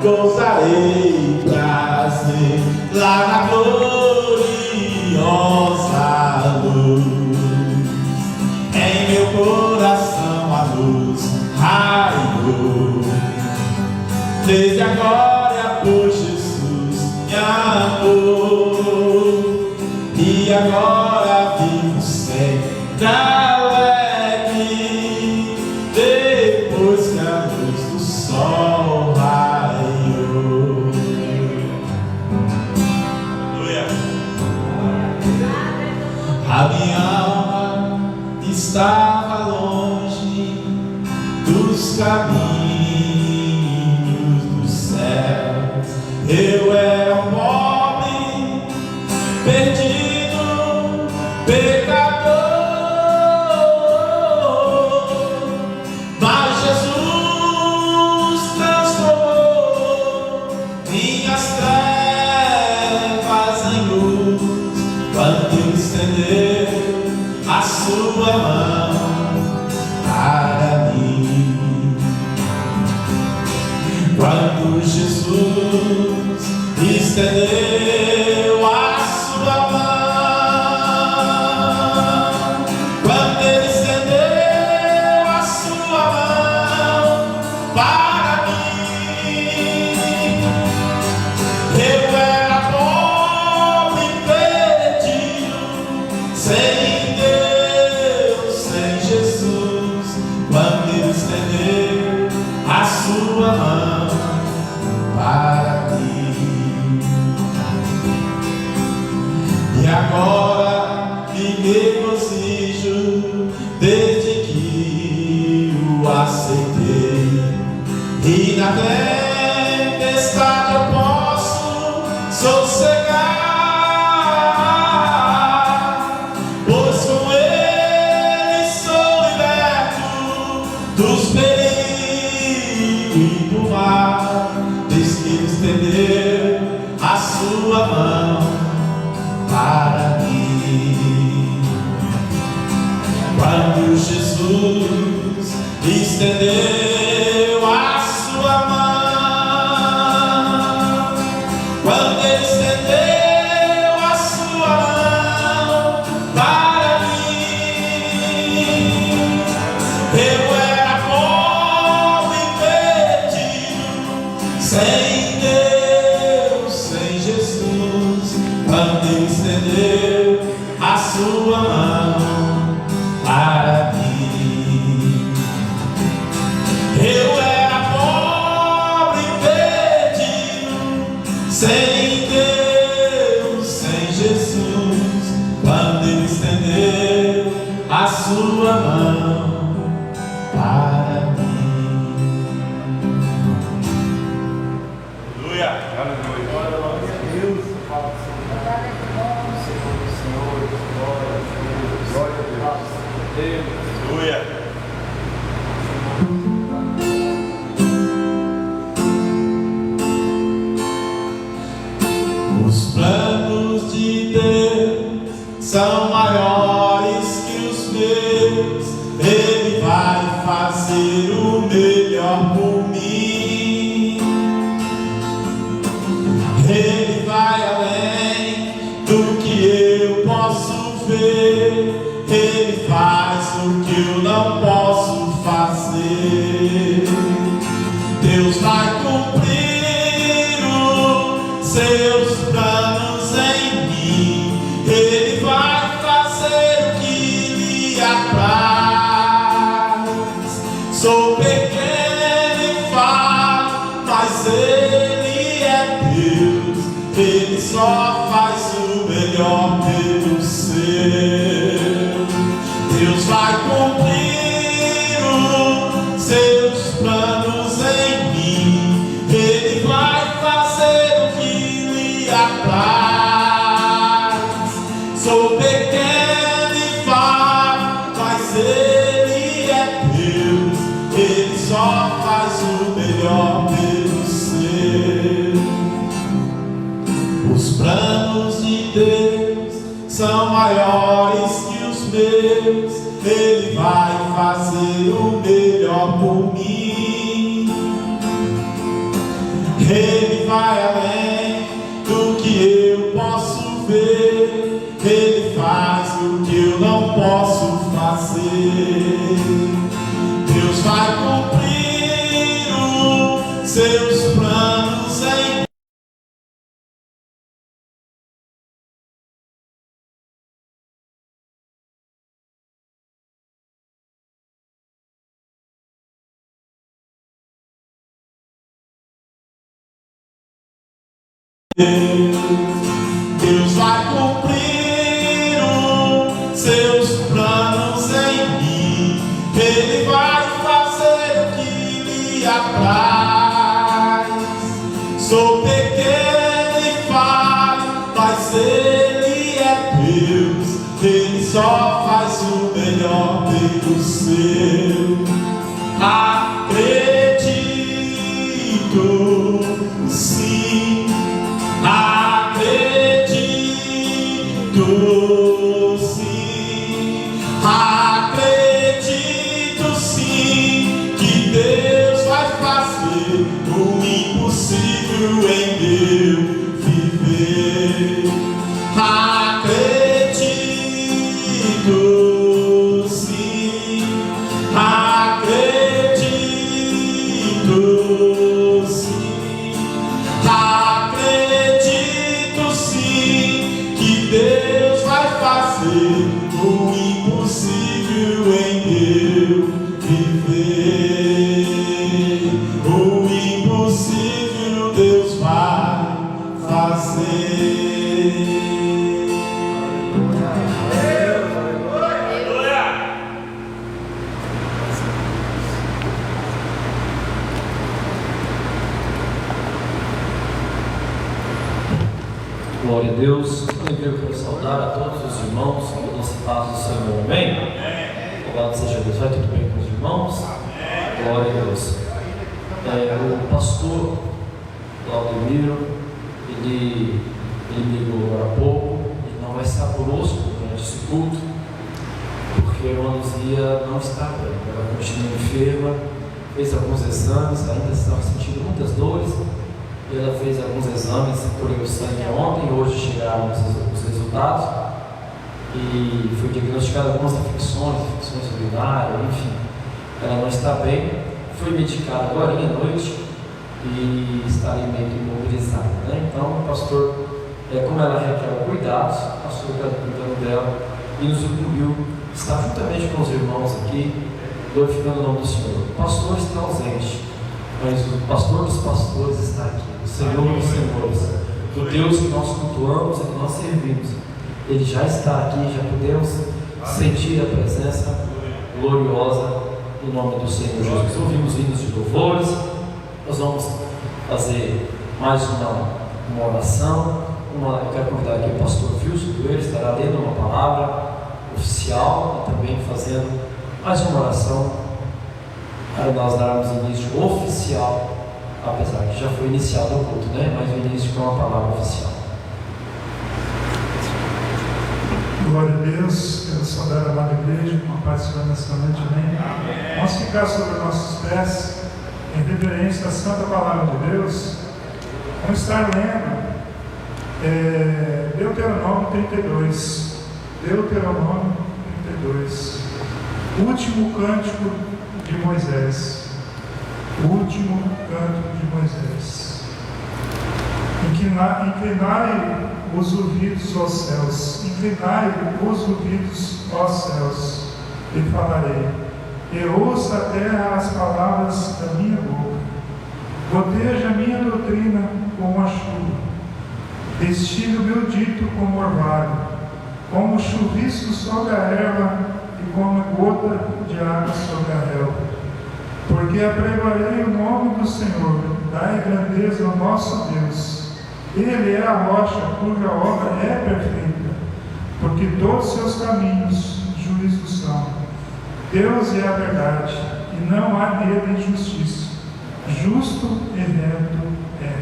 gozarei prazer lá na gloriosa luz. Em meu coração a luz raiou, desde agora por Jesus me amou, e agora vivo sempre alegre, depois que a luz do sol raiou. Aleluia. A minha alma estava longe dos caminhos dos céus. Eu era um pobre, perdido, pecador, mas Jesus transformou minhas trevas em luz, quando Ele estendeu a sua mão para mim. Quando Jesus estendeu a sua mão, quando Ele estendeu a sua mão para mim, eu era pobre, perdido, sem Deus, sem Jesus. Quando Ele estendeu a sua mão para mim, e agora me regozijo desde que o aceitei, e na tempestade eu posso sossegar, pois com Ele sou liberto dos perigos do mar, desde que Ele estendeu a sua mão para mim. Quando Jesus estendeu a sua mão, quando Ele estendeu a sua mão para mim, eu era pobre, perdido, sem Deus, sem Jesus. Quando Ele estendeu a sua mão para mim, eu era pobre, perdido, sem Deus, sem Jesus. Quando Ele estendeu a sua mão para mim. Aleluia. Glória a Deus. Aleluia. Os planos de Deus são maiores que os meus. Ele vai fazer o melhor por mim. Ele vai além do que eu posso ver. Ele faz o que eu não posso fazer. Deus vai cumprir os seus planos em mim. Ele vai fazer o que lhe apraz. Sou pequeno e falho, mas Ele é Deus. Ele só faz o melhor pelo seu. Deus vai cumprir os seus planos em mim. Ele vai fazer o que lhe apraz. Sou pequeno e falho, mas Ele é Deus. Ele só faz o melhor pelo seu. Os planos de Deus são maiores que os meus. Ele vai fazer o melhor por mim. Ele vai além do que eu posso ver. Ele faz o que eu não posso fazer. Deus vai cumprir os seus planos em Deus vai cumprir os seus planos em mim. Ele vai fazer o que lhe apraz. Sou pequeno e falho, mas Ele é Deus. Ele só faz o melhor pelo seu. Acredito, sim. Acredito sim, acredito sim, que Deus vai fazer o impossível em meu viver. Acredito sim, acredito sim, acredito sim, que Deus vai fazer o impossível em meu viver. O impossível Deus vai fazer. Glória a Deus. Eu quero saudar a todos os irmãos que nossa paz do Senhor. Amém? Louvado seja Deus. Vai tudo bem com os irmãos? Glória a Deus. O pastor Claudemiro, ele me ligou agora há pouco. Ele não vai estar conosco durante esse culto, porque a irmã Luzia não está bem. Ela continua enferma, fez alguns exames, ainda estava sentindo muitas dores. Ela fez alguns exames, colheu o sangue ontem, hoje chegaram os resultados e foi diagnosticada algumas infecções urinárias, enfim. Ela não está bem, foi medicada agora à noite e está ali meio que imobilizada, né? Então, o pastor, como ela requer cuidados, o pastor está cuidando dela e nos incumbiu estar juntamente com os irmãos aqui, glorificando o nome do Senhor. O pastor está ausente, mas o pastor dos pastores está aqui. Senhor dos senhores, o Deus que nós cultuamos e que nós servimos, Ele já está aqui, já podemos sentir a presença gloriosa do nome do Senhor Jesus. Ouvimos hinos de louvores, nós vamos fazer mais uma oração. Eu quero convidar aqui o pastor Wilson Coelho, estará lendo uma palavra oficial e também fazendo mais uma oração para nós darmos início oficial, apesar que já foi iniciado o culto, né? Mas o início com uma palavra oficial. Glória a Deus, quero saudar a amada igreja, com a paz do Senhor nesta noite, amém? Vamos ficar sobre nossos pés, em reverência à santa palavra de Deus. Vamos estar lendo Deuteronômio 32. Deuteronômio 32. Último cântico de Moisés. O último cântico de Moisés. Inclinai os ouvidos aos céus, inclinai os ouvidos aos céus, e falarei, e ouça a terra as palavras da minha boca. Goteja a minha doutrina como a chuva, destile o meu dito como orvalho, como chuvisco sobre a erva e como gota de água sobre a relva. Porque apregoarei o nome do Senhor, dai grandeza ao nosso Deus. Ele é a rocha cuja obra é perfeita, porque todos seus caminhos juízos são. Deus é a verdade, e não há nele injustiça. Justo e reto é.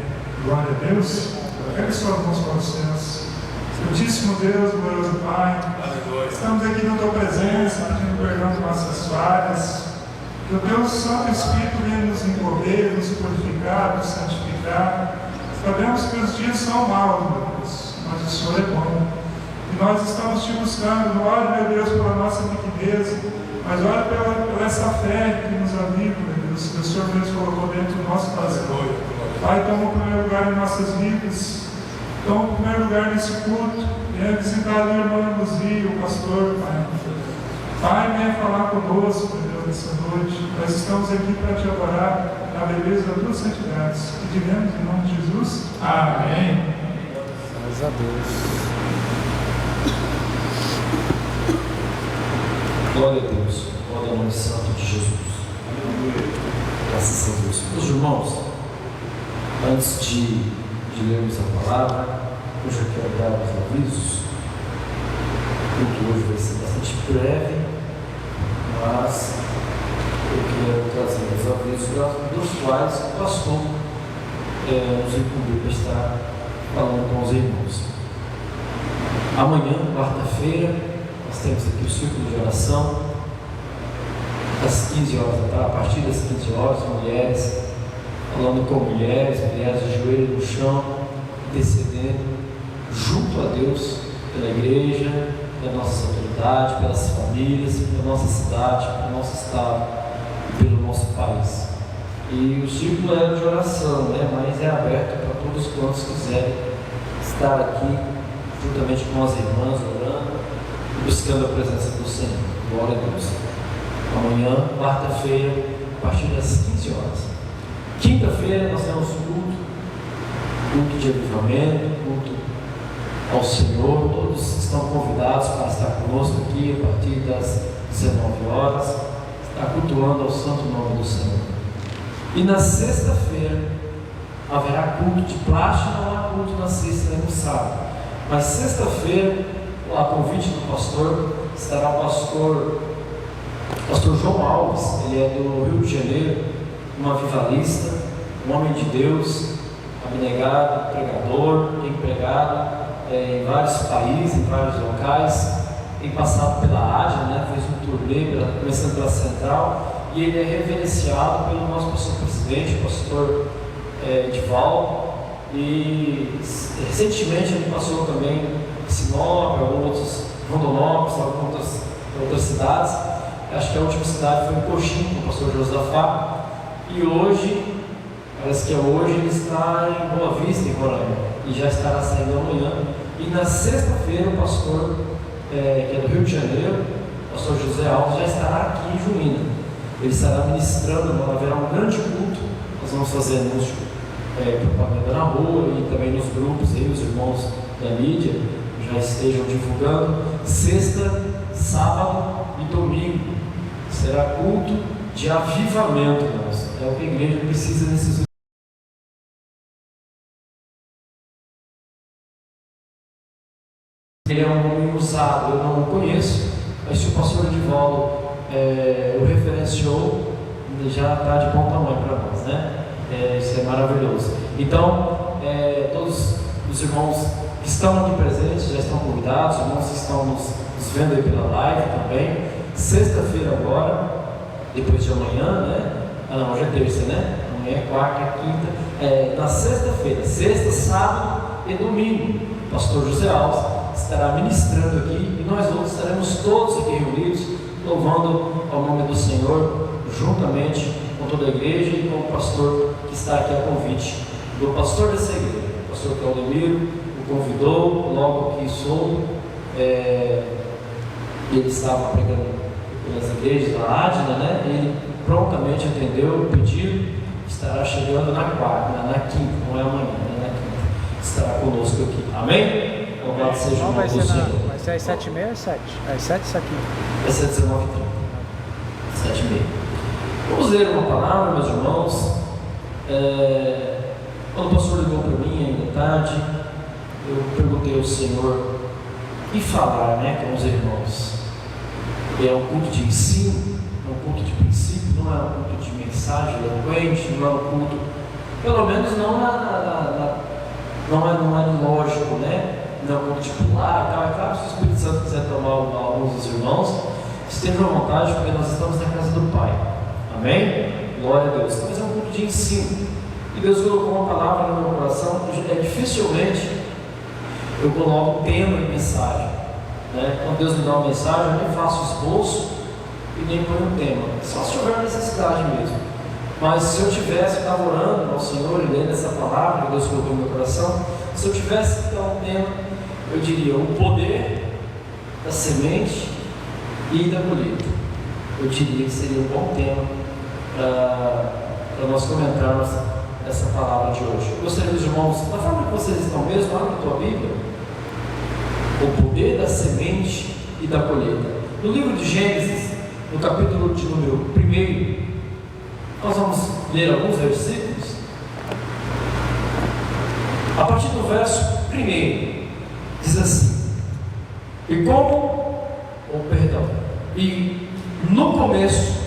Glória a Deus. Pegue suas mãos para os céus. Santíssimo Deus, glorioso Pai, estamos aqui na Tua presença, pedindo perdão de nossas falhas, Que o Deus Santo Espírito venha nos envolver, nos purificar, nos santificar. Sabemos que os dias são maus, meu Deus, mas o Senhor é bom. E nós estamos te buscando. Não olhe, meu Deus, pela nossa liquidez, mas olhe pela essa fé que nos aviva, meu Deus, que o Senhor mesmo colocou dentro do nosso coração. Pai, toma o primeiro lugar em nossas vidas. Toma o primeiro lugar nesse culto. Venha visitar a irmã Luzia, o pastor, Pai. Pai, venha falar conosco, meu Deus, nessa noite. Nós estamos aqui para te adorar na beleza das tuas santidades. Pediremos em nome de Jesus. Amém. Graças a Deus. Glória a Deus. Glória ao nome santo de Jesus. Graças a Deus. Meus irmãos, antes de lermos a palavra, eu já quero dar os avisos. O culto hoje vai ser bastante breve, mas eu quero trazer os avisos dos quais o pastor nos incumbiu para estar falando com os irmãos. Amanhã, quarta-feira, nós temos aqui o círculo de oração, às 15 horas da tarde, a partir das 15 horas, mulheres, falando com mulheres de joelho no chão, intercedendo junto a Deus, pela igreja, pela nossa autoridade, pelas famílias, pela nossa cidade, pelo nosso estado e pelo nosso país. E o círculo é de oração, né? Mas é aberto para todos quantos quiserem estar aqui, juntamente com as irmãs, orando e buscando a presença do Senhor. Glória a Deus. Amanhã, quarta-feira, a partir das 15 horas. Quinta-feira nós temos culto de avivamento, culto ao Senhor. Todos estão convidados para estar conosco aqui a partir das 19 horas, estar cultuando ao santo nome do Senhor. E na sexta-feira haverá culto de plástico, não há culto na sexta nem no sábado. Mas sexta-feira, a convite do pastor, estará o pastor João Alves. Ele é do Rio de Janeiro, um avivalista, um homem de Deus, abnegado, pregador, tem pregado em vários países, em vários locais, tem passado pela Ásia, né? Fez um turnê, começando pela Central, e ele é reverenciado pelo nosso pastor presidente, o pastor Edivaldo, e recentemente ele passou também em Sinop, outros Rondonópolis, algumas outras cidades. Acho que a última cidade foi em Coxim, com o pastor Josafá, e hoje, parece que hoje, ele está em Boa Vista, em Roraima, e já estará saindo amanhã. E na sexta-feira o pastor, que é do Rio de Janeiro, o pastor José Alves, já estará aqui em Juína. Ele estará ministrando, haverá um grande culto. Nós vamos fazer anúncio, propaganda na rua e também nos grupos, aí os irmãos da mídia já estejam divulgando. Sexta, sábado e domingo será culto de avivamento, irmãos. É o que a igreja precisa nesses. Ele é um homem usado, eu não o conheço, mas se o pastor Edivaldo o referenciou, já está de bom tamanho para nós, né? Isso é maravilhoso. Então, todos os irmãos que estão aqui presentes já estão convidados, os irmãos que estão nos vendo aí pela live também. Sexta-feira agora, depois de amanhã, né? Não, hoje é terça, né? Amanhã é quarta, é quinta. Na sexta-feira, sexta, sábado e domingo, o pastor José Alves estará ministrando aqui e nós outros estaremos todos aqui reunidos, louvando ao nome do Senhor, juntamente com toda a igreja e com o pastor que está aqui a convite do pastor dessa igreja, o pastor Claudemiro, o convidou logo que soube. Ele estava pregando pelas igrejas da Adna, né? Ele prontamente atendeu o pedido, estará chegando na quarta, na quinta, não é amanhã, né? Na quinta, estará conosco aqui, amém? Louvado seja o nome do Senhor. Vai ser às 7h30 ou às 7? Às 7 isso aqui. Vai ser 19h30, 7h30. Vamos ler uma palavra, meus irmãos. Quando o pastor ligou para mim ainda tarde, eu perguntei ao Senhor e falar, né, com os irmãos. É um culto de ensino, é um culto de princípio, não é um culto de mensagem eloquente, não é um culto, pelo menos não é lógico, né? Não é um culto de pular e tal. É claro, se o Espírito Santo quiser tomar alguns dos irmãos, estejam à vontade, porque nós estamos na casa do Pai. Amém? Glória a Deus. Mas é um culto de ensino. E Deus colocou uma palavra no meu coração. Dificilmente eu coloco tema em mensagem. Quando Deus me dá uma mensagem, eu nem faço esboço e nem ponho um tema. Só se houver necessidade mesmo. Mas se eu tivesse, eu estava orando ao Senhor e lendo essa palavra que Deus colocou no meu coração, se eu tivesse que dar um tema, eu diria o poder da semente e da colheita. Eu diria que seria um bom tema para nós comentarmos essa palavra de hoje. Eu gostaria, dos irmãos, da forma que vocês estão mesmo, lá na tua Bíblia, o poder da semente e da colheita. No livro de Gênesis, no capítulo de número 1, nós vamos ler alguns versículos. A partir do verso 1, diz assim: e no começo,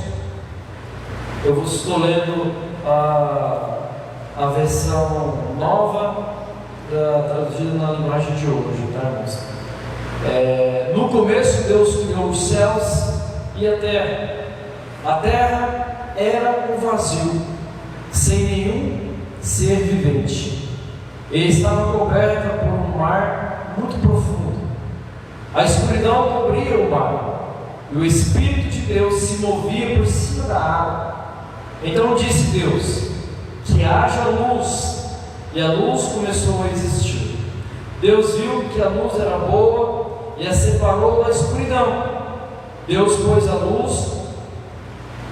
eu vos estou lendo a versão nova, traduzida na linguagem de hoje, tá, irmãos? No começo Deus criou os céus e a terra. A terra era um vazio, sem nenhum ser vivente, e estava coberta por um mar muito profundo. A escuridão cobria o mar, e o Espírito de Deus se movia por cima da água. Então disse Deus: que haja luz, e a luz começou a existir. Deus viu que a luz era boa e a separou da escuridão. Deus pôs a luz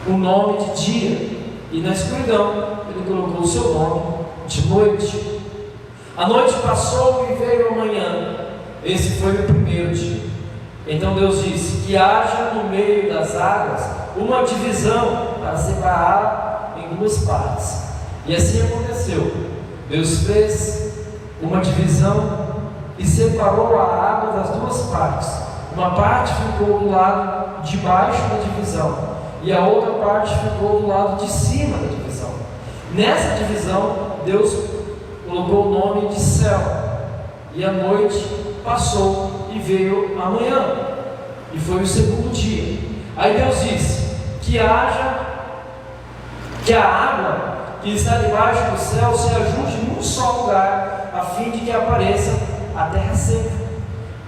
o nome de dia, e na escuridão Ele colocou o seu nome de noite. A noite passou e veio a manhã. Esse foi o primeiro dia. Então Deus disse: que haja no meio das águas uma divisão para separar em duas partes. E assim aconteceu. Deus fez uma divisão e separou a água das duas partes. Uma parte ficou do lado de baixo da divisão, e a outra parte ficou do lado de cima da divisão. Nessa divisão, Deus colocou o nome de céu. E a noite passou e veio a manhã, e foi o segundo dia. Aí Deus disse: que a água que está debaixo do céu se ajunte num só lugar, a fim de que apareça a terra seca.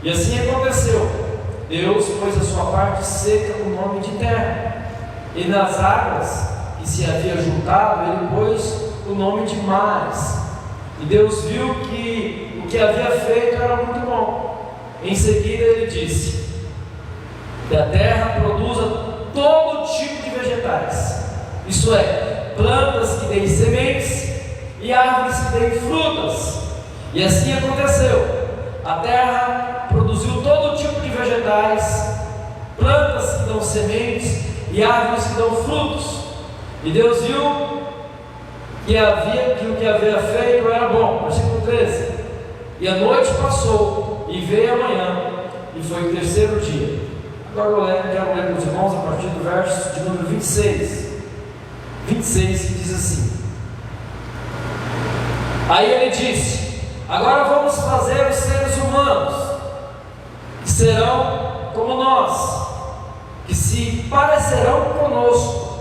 E assim aconteceu. Deus pôs a sua parte seca o nome de terra, e nas águas que se havia juntado Ele pôs o nome de mares. E Deus viu que o que havia feito era muito bom. Em seguida Ele disse: que a terra produza todo tipo de vegetais, isto é, plantas que deem sementes e árvores que deem frutas. E assim aconteceu. A terra produziu todo tipo de vegetais, plantas que dão sementes e árvores que dão frutos. E Deus viu que o que havia feito era bom. Versículo 13: e a noite passou e veio a manhã, e foi o terceiro dia. Agora eu quero ler com os irmãos a partir do verso de número 26, que diz assim: aí Ele disse: agora vamos fazer os seres humanos, que serão como nós, que se parecerão conosco.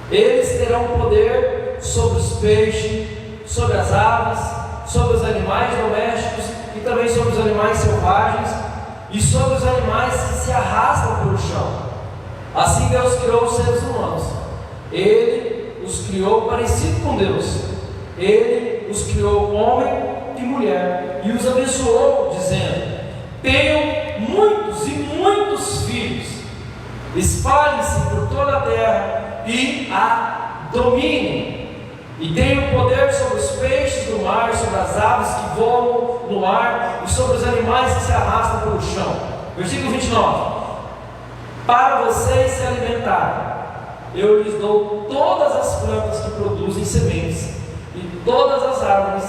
Eles terão poder sobre os peixes, sobre as aves, sobre os animais domésticos e também sobre os animais selvagens e sobre os animais que se arrastam pelo chão. Assim Deus criou os seres humanos. Ele os criou parecido com Deus. Ele os criou homem e mulher e os abençoou, dizendo: tenham muitos e muitos filhos, espalhem-se por toda a terra e a dominem, e tenham poder sobre os peixes do mar, sobre as aves que voam no ar e sobre os animais que se arrastam pelo chão. Versículo 29: para vocês se alimentarem, eu lhes dou todas as plantas que produzem sementes e todas as árvores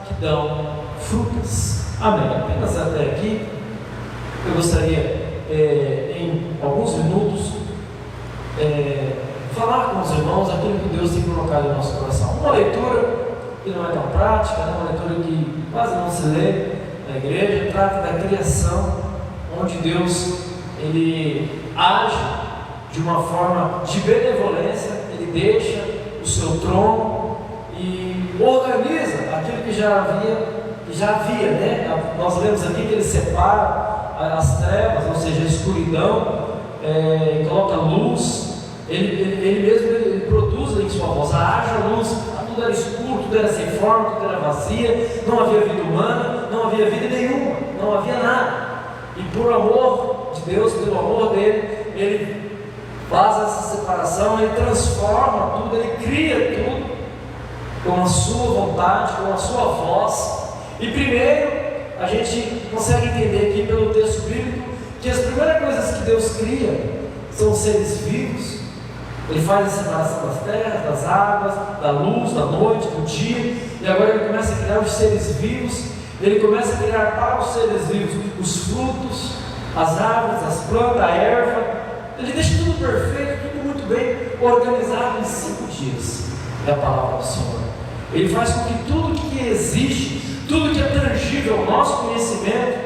que dão frutas. Amém. Apenas até aqui. Eu gostaria, em alguns minutos, falar com os irmãos aquilo que Deus tem colocado no nosso coração. Uma leitura que não é tão prática, uma leitura que quase não se lê na igreja, trata da criação, onde Deus Ele age de uma forma de benevolência, Ele deixa o seu trono e organiza aquilo que já havia, né? Nós lemos aqui que Ele separa as trevas, ou seja, a escuridão, coloca luz. Ele mesmo produz em sua voz: haja luz. Tudo era escuro, tudo era sem forma, tudo era vazia, não havia vida humana, não havia vida nenhuma, não havia nada. E por amor de Deus, pelo amor dele, Ele faz essa separação, Ele transforma tudo, Ele cria tudo com a sua vontade, com a sua voz. E primeiro, a gente consegue entender aqui pelo texto bíblico que as primeiras coisas que Deus cria são seres vivos. Ele faz a separação das terras, das águas, da luz, da noite, do dia, e agora Ele começa a criar os seres vivos. Ele começa a criar para os seres vivos os frutos, as árvores, as plantas, a erva. Ele deixa tudo perfeito, tudo muito bem organizado em 5 dias. É a palavra do Senhor. Ele faz com que tudo que existe, tudo que é tangível ao nosso conhecimento,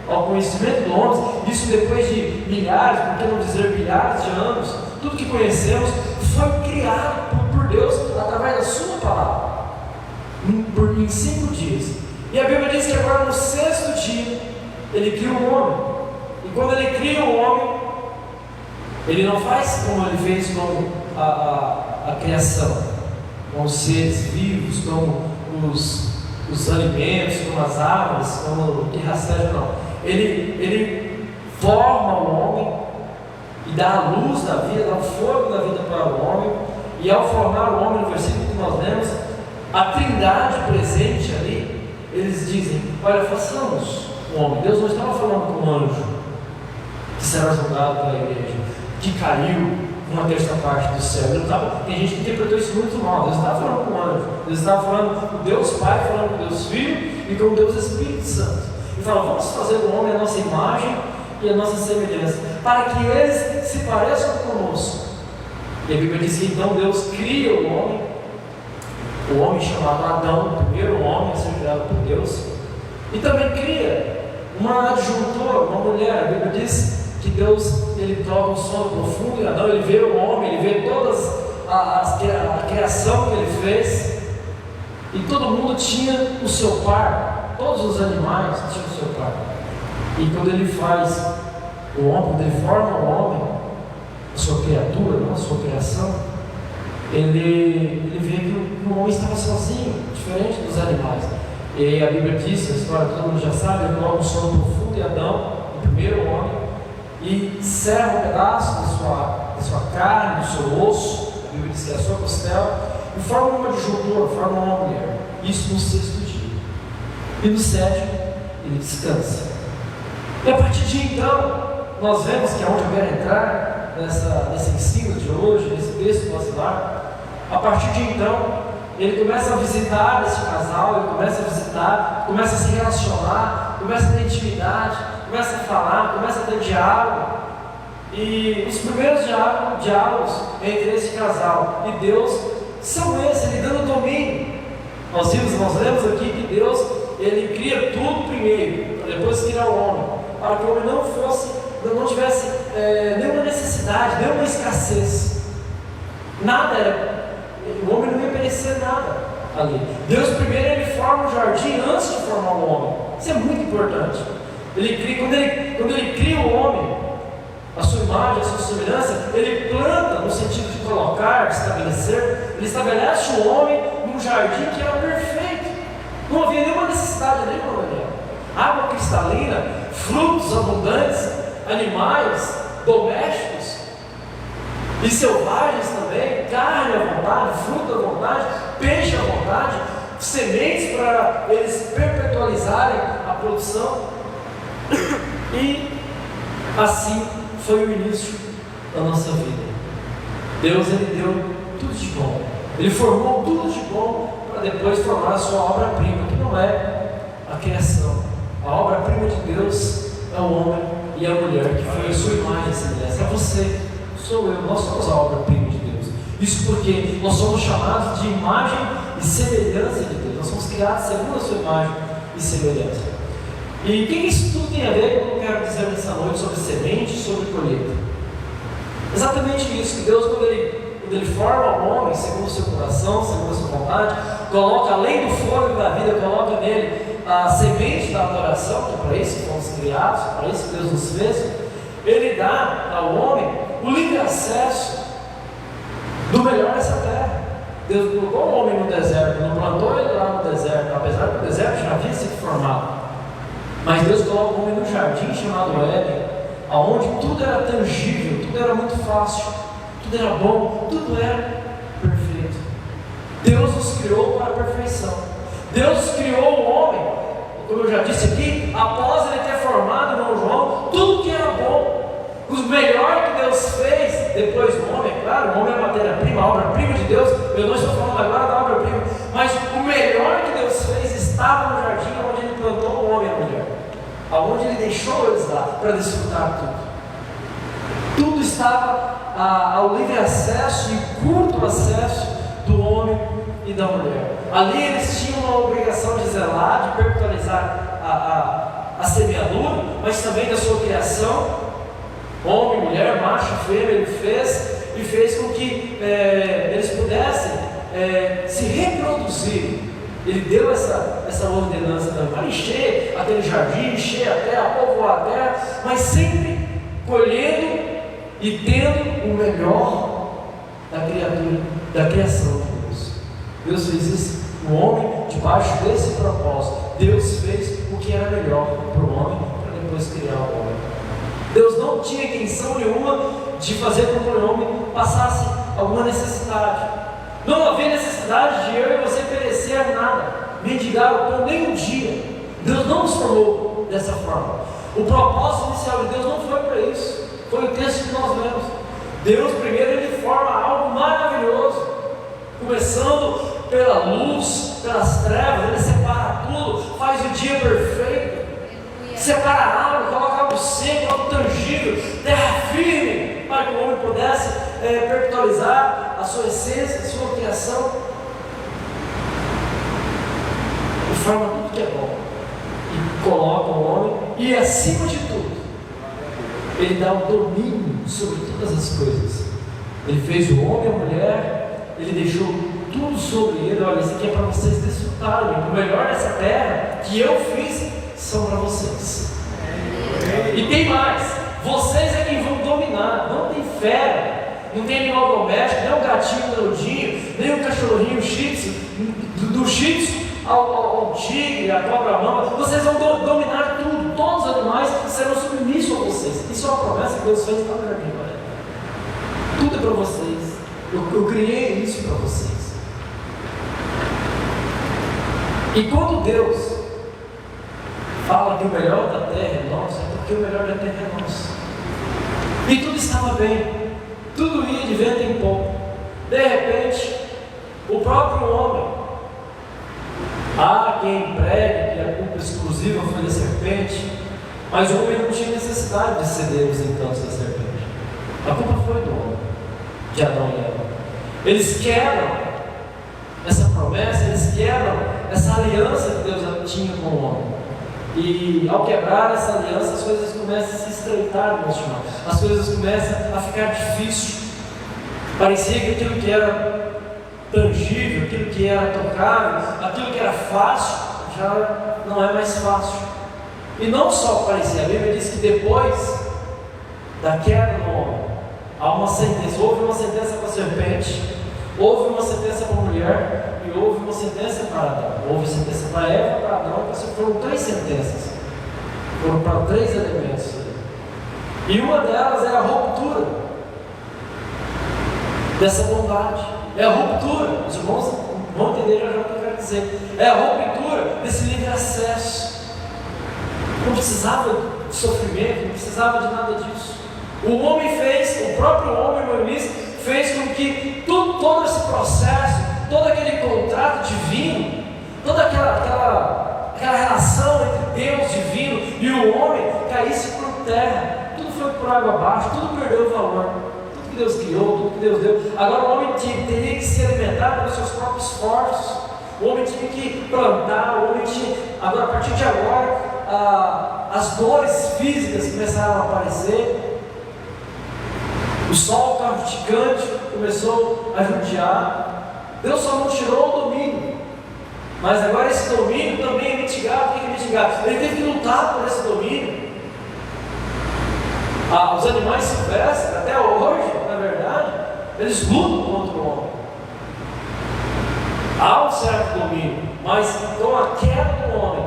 ao conhecimento do homem, isso depois de milhares, por que não dizer milhares de anos, tudo que conhecemos foi criado por Deus através da sua palavra, em 5 dias. E a Bíblia diz que agora no 6º dia Ele cria um homem. E quando Ele cria um homem, Ele não faz como Ele fez com a criação, com os seres vivos, com os alimentos, como as árvores, como o que rasteja, não. Ele forma o homem e dá a luz da vida, dá o fogo da vida para o homem. E ao formar o homem, no versículo que nós lemos, a trindade presente ali, eles dizem: olha, façamos um homem. Deus não estava falando com um anjo que será julgado pela igreja, que caiu uma terça parte do céu. Tem gente que interpretou isso muito mal. Deus estava falando com um anjo. Deus estava falando com Deus Pai, falando com Deus Filho e com Deus Espírito Santo. E fala: vamos fazer do homem a nossa imagem e a nossa semelhança, para que eles se pareçam conosco. E a Bíblia diz que então Deus cria o homem chamado Adão, o primeiro homem a ser criado por Deus, e também cria uma adjuntora, uma mulher. A Bíblia diz que Deus, Ele toca um sono profundo em Adão, Ele vê o homem, Ele vê toda a criação que Ele fez, e todo mundo tinha o seu par, todos os animais tinham o seu par. E quando Ele faz o homem, quando Ele forma o homem, a sua criatura, não a sua criação, Ele vê que o homem estava sozinho, diferente dos animais. E a Bíblia diz, a história todo mundo já sabe, Ele coloca um sono profundo em Adão, o primeiro homem, e serra um pedaço da sua carne, do seu osso, a Bíblia diz que é a sua costela, e forma uma adjuntora, forma uma mulher. Isso no 6º dia. E no 7º, Ele descansa. E a partir de então, nós vemos que aonde eu quero entrar, nesse ensino de hoje, nesse texto basilar, a partir de então, Ele começa a visitar esse casal, Ele começa a visitar, começa a se relacionar, começa a ter intimidade, começa a falar, começa a ter diálogo. E os primeiros diálogos entre esse casal e Deus são esses, Ele dando domínio. Nós lemos aqui que Deus, Ele cria tudo primeiro, para depois criar o homem, para que o homem não tivesse nenhuma necessidade, nenhuma escassez. Nada era, o homem não ia perecer nada ali. Deus primeiro Ele forma o jardim antes de formar o homem. Isso é muito importante. Quando ele cria o homem, a sua imagem, a sua semelhança, Ele planta no sentido de colocar, de estabelecer. Ele estabelece o homem num jardim que era perfeito. Não havia nenhuma necessidade, nenhuma maneira. Água cristalina, frutos abundantes, animais domésticos e selvagens também, carne à vontade, fruta à vontade, peixe à vontade, sementes para eles perpetualizarem a produção. E assim foi o início da nossa vida. Deus, Ele deu tudo de bom, Ele formou tudo de bom para depois formar a sua obra-prima, que não é a criação. A obra-prima de Deus é o homem e a mulher, que foi a sua imagem e semelhança. É você, sou eu, nós somos a obra-prima de Deus. Isso porque nós somos chamados de imagem e semelhança de Deus. Nós somos criados segundo a sua imagem e semelhança. E o que isso tudo tem a ver com o que eu quero dizer nessa noite sobre semente e sobre colheita? Exatamente isso, que Deus, quando Ele forma o homem, segundo o seu coração, segundo a sua vontade, coloca, além do fôlego da vida, coloca nele a semente da adoração, que é para isso que fomos criados, para isso que Deus nos fez. Ele dá ao homem o livre acesso do melhor dessa terra. Deus colocou o homem no deserto, não plantou ele lá no deserto, apesar que o deserto já havia sido formado. Mas Deus coloca o homem no jardim chamado Éden, onde tudo era tangível, tudo era muito fácil, tudo era bom, tudo era perfeito. Deus nos criou para a perfeição. Deus criou o homem, como eu já disse aqui, após Ele ter formado, irmão João, tudo que era bom. O melhor que Deus fez depois do homem, é claro, o homem é a matéria-prima, a obra-prima de Deus. Eu não estou falando agora da obra-prima, mas o melhor que Deus fez estava no jardim onde Ele plantou o homem e a mulher, aonde Ele deixou eles lá para desfrutar tudo. Tudo estava ao livre acesso e curto acesso do homem e da mulher. Ali eles tinham uma obrigação de zelar, de perpetualizar a semeadura, mas também da sua criação. Homem, mulher, macho, fêmea, Ele fez e fez com que eles pudessem se reproduzir. Ele deu essa ordenança também para encher aquele jardim, encher a terra, povoar a terra, mas sempre colhendo e tendo o melhor da criatura, da criação de Deus. Deus fez isso, o homem, debaixo desse propósito. Deus fez o que era melhor para o homem, para depois criar o homem. Deus não tinha intenção nenhuma de fazer com que o homem passasse alguma necessidade. Não havia necessidade de eu e você perecer nada, mendigar o pão nem um dia. Deus não nos formou dessa forma. O propósito inicial de Deus não foi para isso. Foi o texto que nós lemos. Deus primeiro Ele forma algo maravilhoso, começando pela luz, pelas trevas. Ele separa tudo, faz o dia perfeito, separa a água, coloca algo seco, algo tangível, terra firme, para que o homem pudesse perpetualizar a sua essência, a sua criação. Ele forma tudo que é bom e coloca o homem, e acima de tudo Ele dá o domínio sobre todas as coisas. Ele fez o homem e a mulher, Ele deixou tudo sobre ele. Olha, isso aqui é para vocês desfrutarem. O melhor dessa terra que eu fiz são para vocês. E tem mais, vocês é quem vão dominar. Não tem fera, não tem animal doméstico, nem o gatinho peludinho, nem o cachorrinho shih tzu, do shih tzu ao tigre, a cobra-mama. Vocês vão dominar tudo, todos os animais serão submissos a vocês. Isso é uma promessa que Deus fez para o jardim. Tudo é para vocês. Eu criei isso para vocês. E quando Deus fala que o melhor da terra é nosso, é porque o melhor da terra é nosso. E tudo estava bem, tudo ia de vento em pouco. De repente, o próprio homem, há quem pregue que a culpa exclusiva foi da serpente, mas o homem não tinha necessidade de ceder os encantos da serpente. A culpa foi do homem, de Adão e Eva. Eles quebram essa promessa, eles quebram essa aliança que Deus tinha com o homem. E ao quebrar essa aliança, as coisas começam a se estreitar, meus irmãos. As coisas começam a ficar difíceis. Parecia que aquilo que era tangível, aquilo que era tocável, aquilo que era fácil, já não é mais fácil. E não só parecia, a Bíblia diz que depois da queda do homem, há uma sentença. Houve uma sentença para a serpente, houve uma sentença para a mulher, e houve uma sentença para Adão. Houve sentença para Eva, para Adão. Foram 3 sentenças. Foram para 3 elementos. E uma delas é a ruptura dessa bondade. É a ruptura. Os irmãos vão entender já o que eu quero dizer. É a ruptura desse livre acesso. Não precisava de sofrimento, não precisava de nada disso. O homem fez, o próprio homem, Moisés, fez com que todo esse processo, todo aquele contrato divino, toda aquela relação entre Deus divino e o homem caísse por terra. Tudo foi por água abaixo, tudo perdeu o valor. Tudo que Deus criou, tudo que Deus deu. Agora o homem teria que se alimentar pelos seus próprios esforços. O homem tinha que plantar, o homem tinha. Agora, a partir de agora, as dores físicas começaram a aparecer. O sol causticante começou a judiar. Deus só não tirou o domínio, mas agora esse domínio também é mitigado. O que é mitigado? Ele teve que lutar por esse domínio. Os animais silvestres, até hoje, na verdade, eles lutam contra o homem. Há um certo domínio, mas com a queda do homem,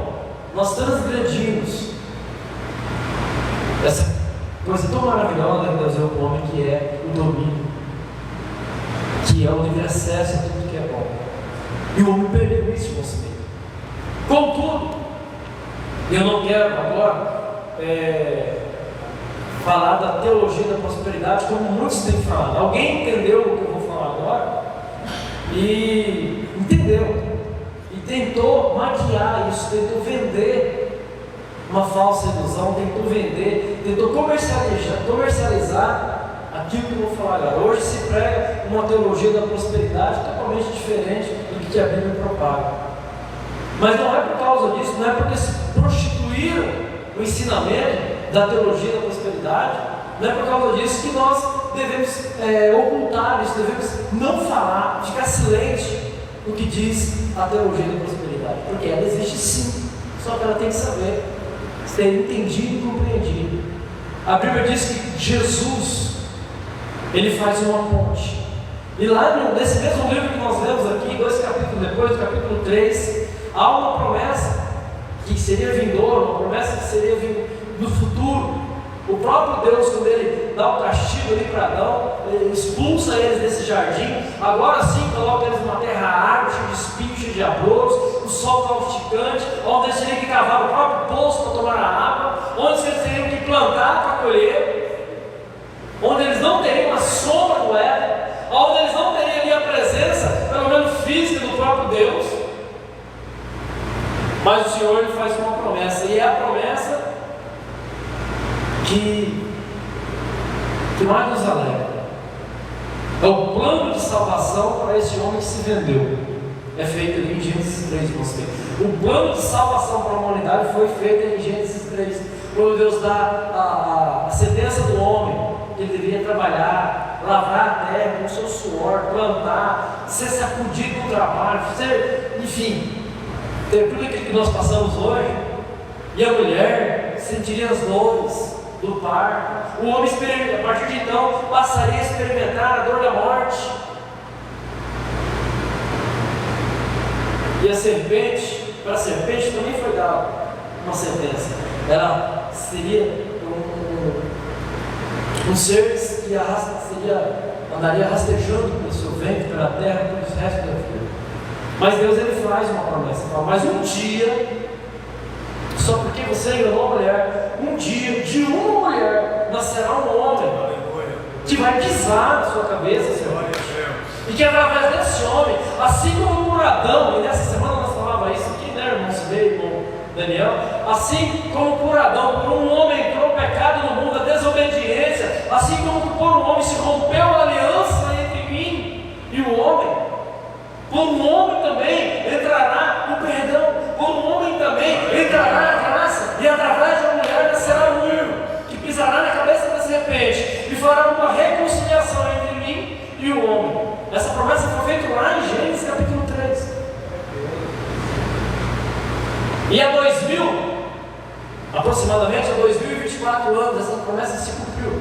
nós transgredimos essa coisa tão maravilhosa que Deus deu para o homem, que é o domínio, que é o livre acesso a tudo que é bom. E o homem perdeu isso, você vê. Contudo, eu não quero agora falar da teologia da prosperidade como muitos têm falado. Alguém entendeu o que eu vou falar agora? E entendeu. E tentou maquiar isso, tentou vender uma falsa ilusão, tentou vender, tentou comercializar aquilo que eu vou falar agora. Hoje se prega uma teologia da prosperidade totalmente diferente do que a Bíblia propaga. Mas não é por causa disso, não é porque se prostituíram o ensinamento da teologia da prosperidade, não é por causa disso que nós devemos ocultar isso, devemos não falar, ficar silente no que diz a teologia da prosperidade, porque ela existe sim, só que ela tem que saber ser entendida e compreendida. A Bíblia diz que Jesus, ele faz uma ponte, e lá nesse mesmo livro que nós lemos aqui, 2 capítulos depois, no capítulo 3, há uma promessa que seria vindoura, uma promessa que seria no futuro. O próprio Deus, quando ele dá o castigo ali para Adão, ele expulsa eles desse jardim, agora sim coloca eles numa terra árida, cheia de espinhos, cheia de abrolhos, o sol causticante, onde eles teriam que cavar o próprio poço para tomar a água, onde eles teriam que plantar para colher, onde eles não teriam a sombra do Éden, onde eles não teriam ali a presença, pelo menos física, do próprio Deus. Mas o Senhor ele faz uma promessa, e é a promessa que mais nos alegra. É o plano de salvação para esse homem que se vendeu. É feito ali em Gênesis 3, você. O plano de salvação para a humanidade foi feito em Gênesis 3, quando Deus dá a sentença do homem, que ele deveria trabalhar, lavrar a terra com o seu suor, plantar, ser sacudido no trabalho, enfim, ter tudo aquilo que nós passamos hoje. E a mulher sentiria as dores do parto. O homem, a partir de então, passaria a experimentar a dor da morte. E a serpente, para a serpente também foi dada uma sentença. Ela seria um ser que andaria rastejando pelo seu ventre, pela terra, pelos restos da vida. Mas Deus ele faz uma promessa, fala, mas um dia, só porque você enganou a mulher, um dia de uma mulher nascerá um homem que vai pisar na sua cabeça, Senhor. E que através desse homem, assim como por Adão, e nessa semana nós falávamos isso aqui, né, irmão Sidney, irmão Daniel, assim como por Adão, por um homem entrou o pecado no mundo, a desobediência, assim como por um homem se rompeu a aliança entre mim e o homem, por um homem também entrará o perdão, por um homem também entrará a graça, e através de uma mulher nascerá um filho, que pisará na cabeça da serpente, e fará uma reconciliação entre mim e o homem. Essa promessa foi feita lá em Gênesis capítulo 3. E há aproximadamente há 2024 anos, essa promessa se cumpriu.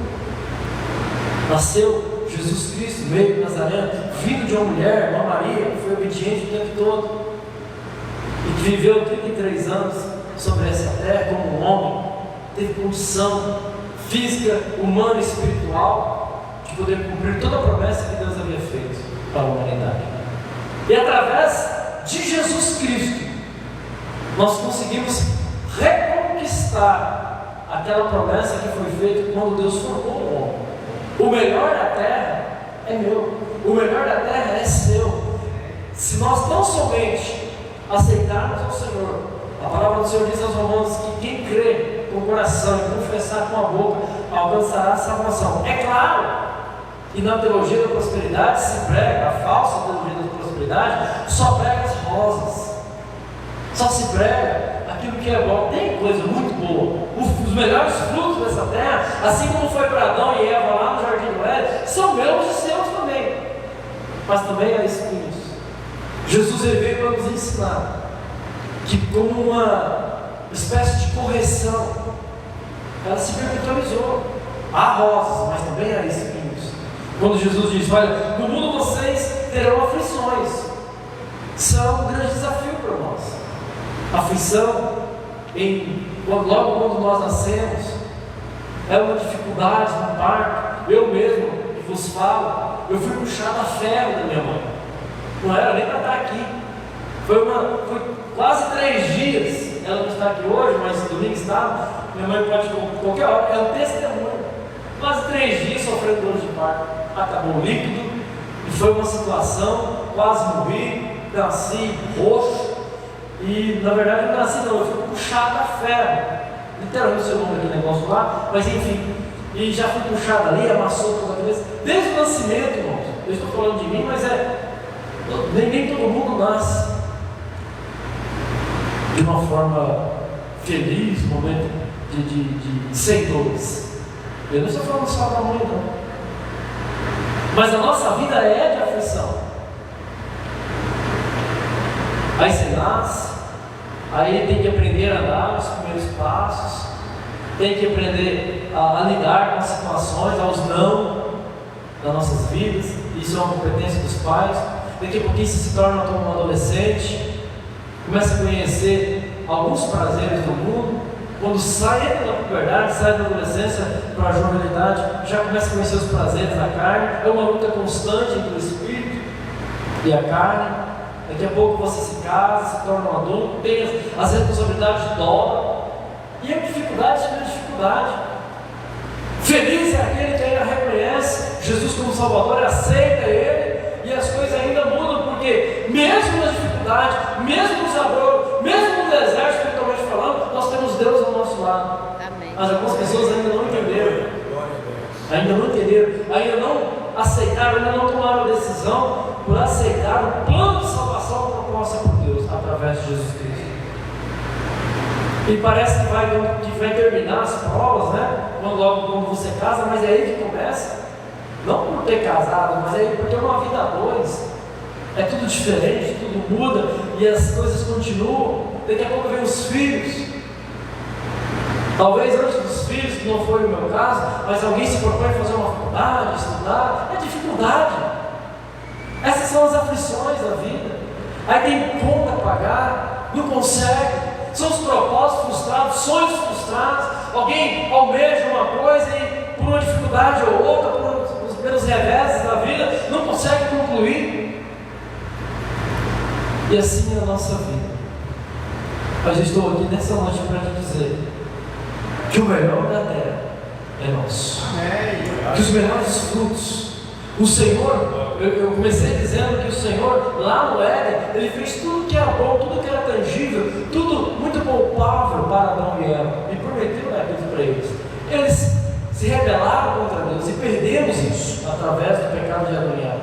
Nasceu Jesus Cristo, veio de Nazaré, filho de uma mulher, uma Maria, que foi obediente o tempo todo, e que viveu 33 anos sobre essa terra como um homem, teve condição física, humana e espiritual, de poder cumprir toda a promessa que Deus havia feito para a humanidade. E através de Jesus Cristo, nós conseguimos reconquistar aquela promessa que foi feita quando Deus formou o homem. O melhor da terra é meu, o melhor da terra é seu. Se nós não somente aceitarmos ao Senhor, a palavra do Senhor diz aos Romanos que quem crê com o coração e confessar com a boca alcançará a salvação. É claro que na teologia da prosperidade se prega, a falsa teologia da prosperidade só prega as rosas, só se prega aquilo que é bom. Tem coisa muito boa. Os melhores frutos dessa terra, assim como foi para Adão e Eva lá no Jardim do Éden, são meus e seus também. Mas também há espinhos. Jesus ele veio para nos ensinar que, como uma espécie de correção, ela se perpetualizou. Há rosas, mas também há espinhos. Quando Jesus diz: olha, no mundo vocês terão aflições, são um grande desafio para nós. Aflição, logo quando nós nascemos, é uma dificuldade no parto. Eu mesmo, que vos falo, eu fui puxado a ferro da minha mãe. Não era nem para estar aqui. Foi quase 3 dias. Ela não está aqui hoje, mas domingo estava. Minha mãe pode qualquer hora. É um testemunho. Quase 3 dias sofrendo dor de parto. Acabou o líquido. E foi uma situação. Quase morri. Nasci roxo. E na verdade eu não nasci não. Eu fui puxado a ferro. Literalmente o nome daquele negócio lá. Mas enfim. E já fui puxado ali. Amassou toda a cabeça. Desde o nascimento, irmãos. Eu estou falando de mim, mas nem todo mundo nasce de uma forma feliz, um momento sem dores. Eu não estou falando só da mãe, não. Mas a nossa vida é de aflição. Aí você nasce, aí tem que aprender a dar os primeiros passos, tem que aprender a lidar com as situações, aos não das nossas vidas. Isso é uma competência dos pais. Daqui a pouquinho você se torna um adolescente, começa a conhecer alguns prazeres do mundo. Quando sai da puberdade, sai da adolescência para a jovialidade, já começa a conhecer os prazeres da carne. É uma luta constante entre o espírito e a carne. Daqui a pouco você se casa, se torna um adulto, tem as responsabilidades dobram, e a dificuldade sobre a dificuldade. Feliz é aquele que ainda reconhece Jesus como Salvador, aceita Ele, e as coisas ainda mudam, porque mesmo na dificuldade, mesmo nos abrolhos, mesmo no deserto, espiritualmente falando, nós temos Deus ao nosso lado. Amém. Mas algumas pessoas ainda não entenderam, ainda não aceitaram, ainda não tomaram a decisão por aceitar o plano de salvação proposto por Deus através de Jesus Cristo. E parece que vai terminar as provas, né? Quando você casa, mas é aí que começa. Não por ter casado, mas é porque é uma vida a dois. É tudo diferente, tudo muda e as coisas continuam. Daqui a pouco vem os filhos. Talvez antes dos filhos, que não foi o meu caso, mas alguém se propõe a fazer uma faculdade, estudar. É dificuldade. Essas são as aflições da vida. Aí tem conta a pagar, não consegue. São os propósitos frustrados, sonhos frustrados. Alguém almeja uma coisa e por uma dificuldade ou outra, pelos reveses da vida, não consegue concluir. E assim é a nossa vida. Mas eu estou aqui nessa noite para te dizer que o melhor da terra é nosso. Que os melhores frutos, o Senhor, eu comecei dizendo que o Senhor lá no Éden, Ele fez tudo que era bom, tudo que era tangível, tudo muito palpável para Adão e Eva, e prometeu aquilo para eles. Eles se rebelaram contra Deus e perdemos isso através do pecado de Adão e Eva.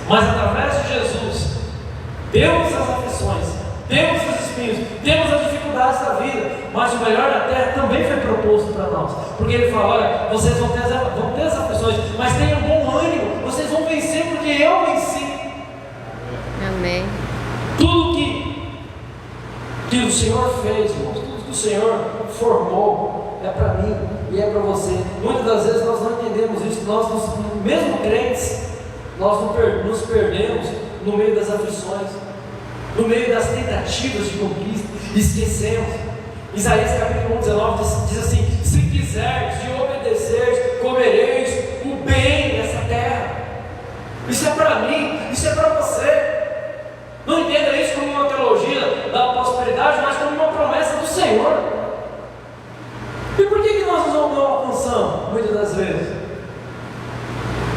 Mas através de Jesus, temos as aflições, temos os espinhos, temos as dificuldades da vida, mas o melhor da terra também foi proposto para nós, porque Ele fala: olha, vocês vão ter as aflições, mas tenham bom ânimo, vocês vão vencer porque eu venci. Amém. Tudo que o Senhor fez, irmãos, tudo que o Senhor formou é para mim e é para você. Muitas das vezes nós não entendemos isso, mesmo crentes, nós nos perdemos no meio das aflições, no meio das tentativas de conquista, esquecemos. Isaías capítulo 19 diz assim: se quiseres de obedecer, comereis o bem dessa terra. Isso é para mim, isso é para você. Não entenda isso como uma teologia da prosperidade, mas como uma promessa do Senhor. E por que nós não alcançamos muitas das vezes?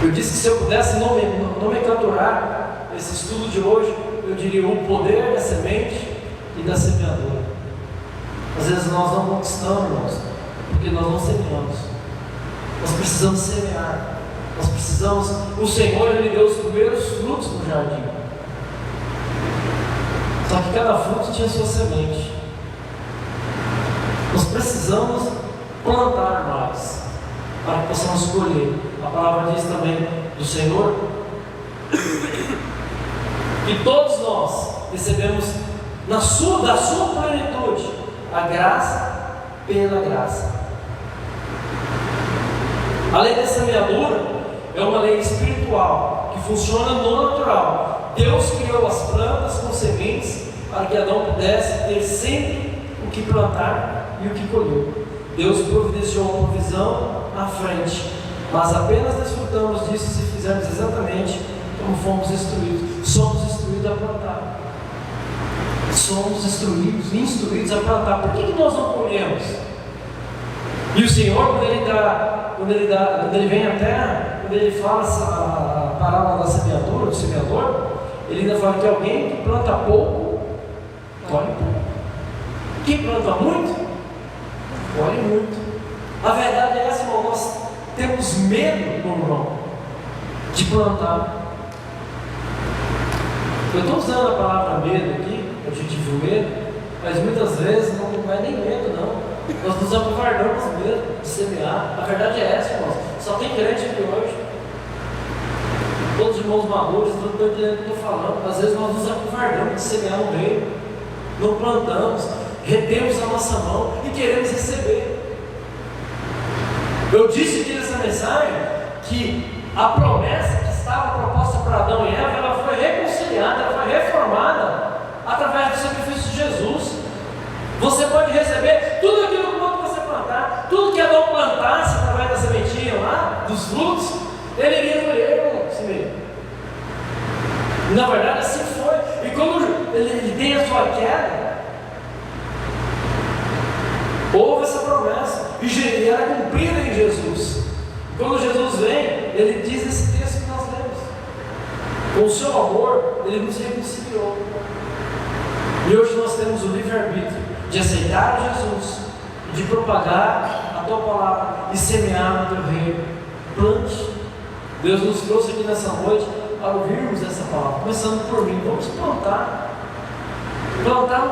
Eu disse que se eu pudesse nomenclaturar esse estudo de hoje, eu diria o poder da semente e da semeadura. Às vezes nós não conquistamos, irmãos, porque nós não semeamos. Nós precisamos semear. Nós precisamos. O Senhor, Ele deu os primeiros frutos no jardim. Só que cada fruto tinha sua semente. Nós precisamos plantar mais, para que possamos colher. A palavra diz também do Senhor que todos nós recebemos da sua plenitude a graça pela graça. A lei da semeadura é uma lei espiritual que funciona no natural. Deus criou as plantas com sementes para que Adão pudesse ter sempre o que plantar e o que colher. Deus providenciou uma provisão na frente, mas apenas desfrutamos disso se fizermos exatamente como fomos instruídos. Somos instruídos a plantar. Somos instruídos a plantar. Por que nós não colhemos? E o Senhor, quando ele vem à terra, quando ele fala a parábola da semeadura, do semeador, ele ainda fala que alguém que planta pouco, colhe pouco. Quem planta muito, colhe muito. A verdade é essa, irmão, nós temos medo, irmão, de plantar. Eu estou usando a palavra medo aqui, o adjetivo medo, mas muitas vezes não é nem medo, não. Nós nos acovardamos mesmo de semear. A verdade é essa, irmãos. Só tem crente aqui hoje. Todos os irmãos maduros, não estou entendendo o que eu estou falando. Às vezes nós nos acovardamos de semear no meio. Não plantamos, retemos a nossa mão e queremos receber. Eu disse aqui nessa mensagem que a promessa que estava proposta para Adão e Eva, ela foi reconciliada, ela foi reformada através do sacrifício de Jesus. Você pode receber tudo aquilo que você plantar, tudo que Adão plantasse através da sementinha lá, dos frutos, ele iria colher com semente. Na verdade, assim foi. E quando ele tem a sua queda, houve essa promessa, e era cumprida em Jesus. Quando Jesus vem, ele diz esse texto que nós lemos: com o seu amor, ele nos reconciliou. E hoje nós temos o livre-arbítrio de aceitar Jesus, de propagar a tua palavra e semear no teu reino. Plante. Deus nos trouxe aqui nessa noite para ouvirmos essa palavra, começando por mim. Vamos plantar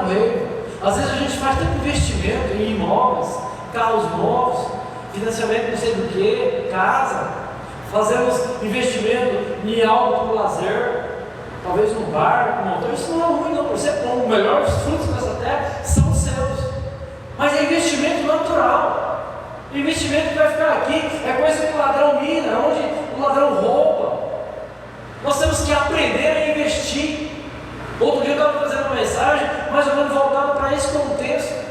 no reino. Às vezes a gente faz tanto investimento em imóveis, carros novos, financiamento não sei do que, casa, fazemos investimento em algo para o lazer, talvez um bar, um motor. Isso não é ruim, não. Isso é bom. Os melhores frutos dessa terra são seus. Mas é investimento natural. Investimento que vai ficar aqui é coisa que o ladrão mina, onde o ladrão rouba. Nós temos que aprender a investir. Outro dia eu estava fazendo uma mensagem, mais ou menos voltada para esse contexto.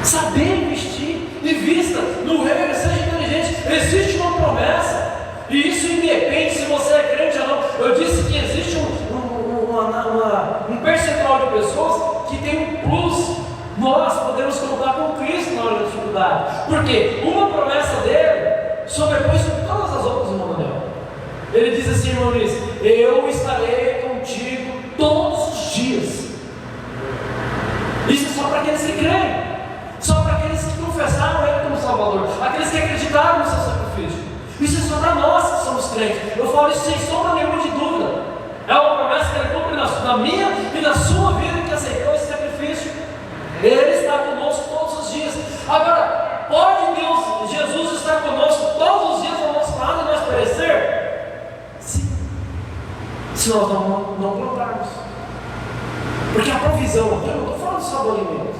Saber investir. Invista no reino, seja inteligente. Existe uma promessa. E isso independe se você é crente ou não. Eu disse que existe um percentual de pessoas que tem um plus. Nós podemos contar com Cristo na hora da dificuldade. Porque uma promessa dele sobrepõe sobre todas as outras, irmão Daniel. Ele diz assim, irmão Luiz: eu estarei contigo todos os dias. Isso é só para aqueles que creem, só para aqueles que confessaram Ele como Salvador, aqueles que acreditaram no seu sacrifício. Isso é só para nós que somos crentes. Eu falo isso sem sombra nenhuma de dúvida. É uma promessa que Ele cumpre na minha e na sua vida, que aceitou esse sacrifício. Ele está conosco todos os dias. Agora, pode Deus, Jesus estar conosco todos os dias ao nosso lado e nós perecer? Sim. Se nós não plantarmos. Porque a provisão aqui, eu não estou falando só do alimento.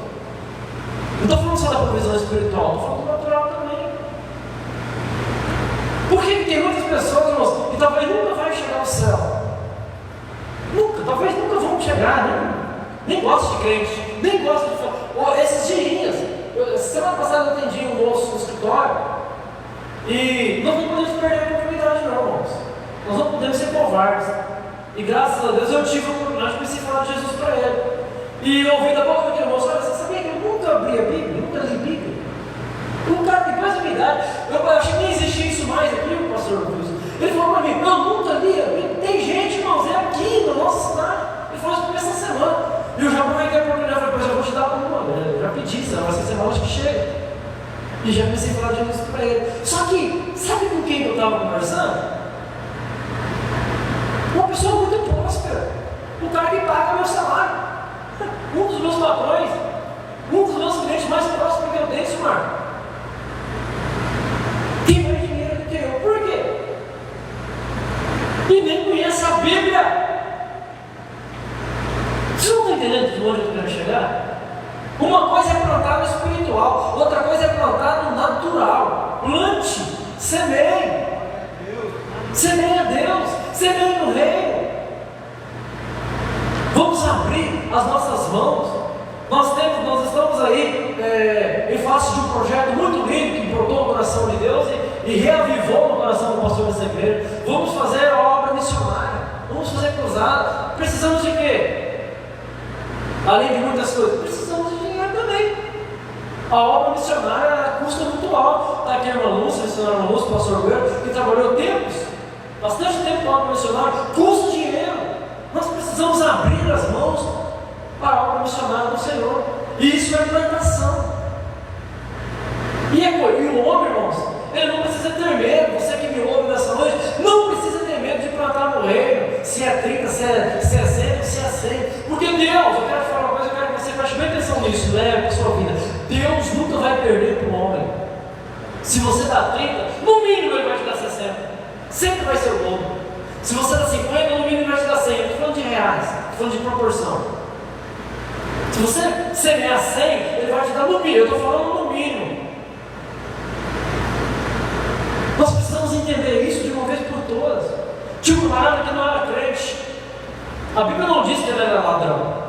Não estou falando só da provisão espiritual, estou falando do natural também. Por que tem muitas pessoas, irmãos, que talvez nunca vai chegar ao céu? Talvez nunca vão chegar, nem gostam de crente, nem gostam de falar. Esses dias, semana passada eu atendi um moço no escritório, e nós não podemos perder a oportunidade, não, irmãos. Nós não podemos ser covardes. E graças a Deus eu tive a oportunidade de comecei a falar de Jesus para ele. E eu ouvi da boca daquele moço: olha, você sabia que eu nunca abri a Bíblia, nunca li a Bíblia? Um cara depois da minha idade, eu achei que nem existia isso mais aqui, o pastor Luiz. Ele falou para mim: eu nunca li a Bíblia. Tem gente, irmãos, é aqui na nossa cidade. Ele falou isso começa essa semana. E eu já aproveitei a oportunidade, falei: pois eu vou te dar uma, eu já pedi, essa semana acho que chega. E já comecei a falar de Jesus para ele. Só que, sabe com quem eu estava conversando? Uma pessoa muito próspera, o cara que paga meu salário, um dos meus patrões, um dos meus clientes mais Marco? Quem mais dinheiro do que eu? Por quê? E nem conhece a Bíblia. Vocês não estão entendendo de onde eu quero chegar? Uma coisa é plantar no espiritual, outra coisa é plantar no natural. Plante, semeie. Semeie a Deus, semeie no reino. Vamos abrir as nossas mãos. Nós estamos aí em face de um projeto muito lindo que brotou no coração de Deus e reavivou no coração do pastor dessa igreja. Vamos fazer a obra missionária, vamos fazer cruzada. Precisamos de quê? Além de muitas coisas, precisamos de dinheiro também. A obra missionária custa muito alto. Está aqui a irmã Lúcia, a senhora Lúcia, o pastor Guerreiro, que trabalhou bastante tempo na obra missionária, custa dinheiro. Nós precisamos abrir as mãos para a obra missionária do Senhor. E isso é plantação. E o homem, irmãos, ele não precisa ter medo. Você que me ouve nessa noite, não precisa ter medo de plantar no reino. Se é 30, se é 100, se é 100. Porque Deus, eu quero falar uma coisa, eu quero que você preste bem atenção nisso, para a sua vida. Deus nunca vai perder para o homem. Se você dá 30, no mínimo ele vai te dar 60. Sempre vai ser o dobro. Se você dá 50, no mínimo ele vai te dar 100. Eu estou falando de reais, estou falando de proporção. Se você semear 100, ele vai te dar no mínimo. Eu estou falando no mínimo. Nós precisamos entender isso de uma vez por todas. Tinha um camarada que não era crente. A Bíblia não diz que ele era ladrão.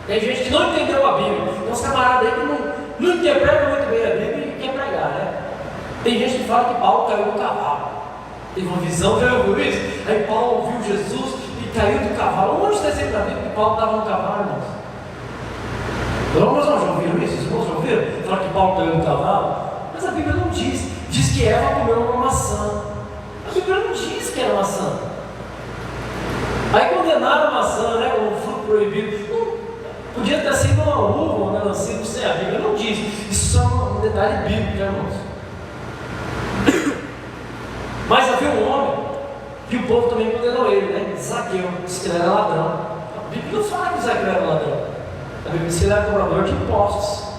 Tem gente que não entendeu a Bíblia. Tem uns camaradas aí que não interpretam muito bem a Bíblia e quer pregar, né? Tem gente que fala que Paulo caiu do cavalo. Teve uma visão, já ouviu isso? Aí Paulo viu Jesus e caiu do cavalo. Onde está escrito na Bíblia que Paulo estava no cavalo, irmãos? Irmãos, não já ouviram isso? Os irmãos já ouviram? Falaram que Paulo caiu do cavalo? Mas a Bíblia não diz. Diz que Eva comeu uma maçã. A Bíblia não diz que era maçã. Aí condenaram a maçã, né, como fruto proibido. Podia ter sido uma uva, uma melancia, não sei, a Bíblia não diz. Isso só é um detalhe bíblico, né, irmãos? Mas havia um homem que o povo também condenou ele, né? Zaqueu, disse que ele era ladrão. A Bíblia não fala que Zaqueu era ladrão. A Bíblia diz que ele era cobrador de impostos.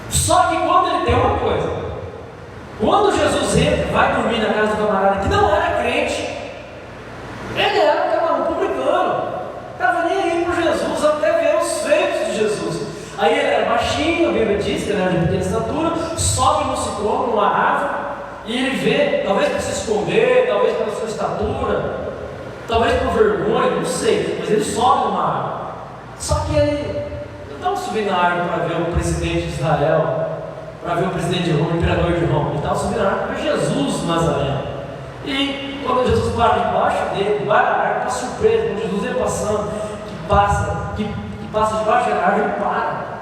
Só que quando ele tem uma coisa, quando Jesus entra, vai dormir na casa do camarada que não era crente, ele era um camarada publicano, estava nem aí para Jesus, até ver os feitos de Jesus. Aí ele era baixinho, a Bíblia diz que ele era de pequena estatura, sobe no ciclone, numa árvore, e ele vê, talvez para se esconder, talvez pela sua estatura, talvez por vergonha, não sei, mas ele sobe numa árvore. Só que ele não estava subindo na árvore para ver o presidente de Israel, para ver o presidente de Roma, o imperador de Roma. Ele estava subindo na árvore para ver Jesus Nazareno. E quando Jesus para debaixo dele, vai na árvore, está surpreso, quando Jesus ia passando, que passa debaixo da árvore, ele para.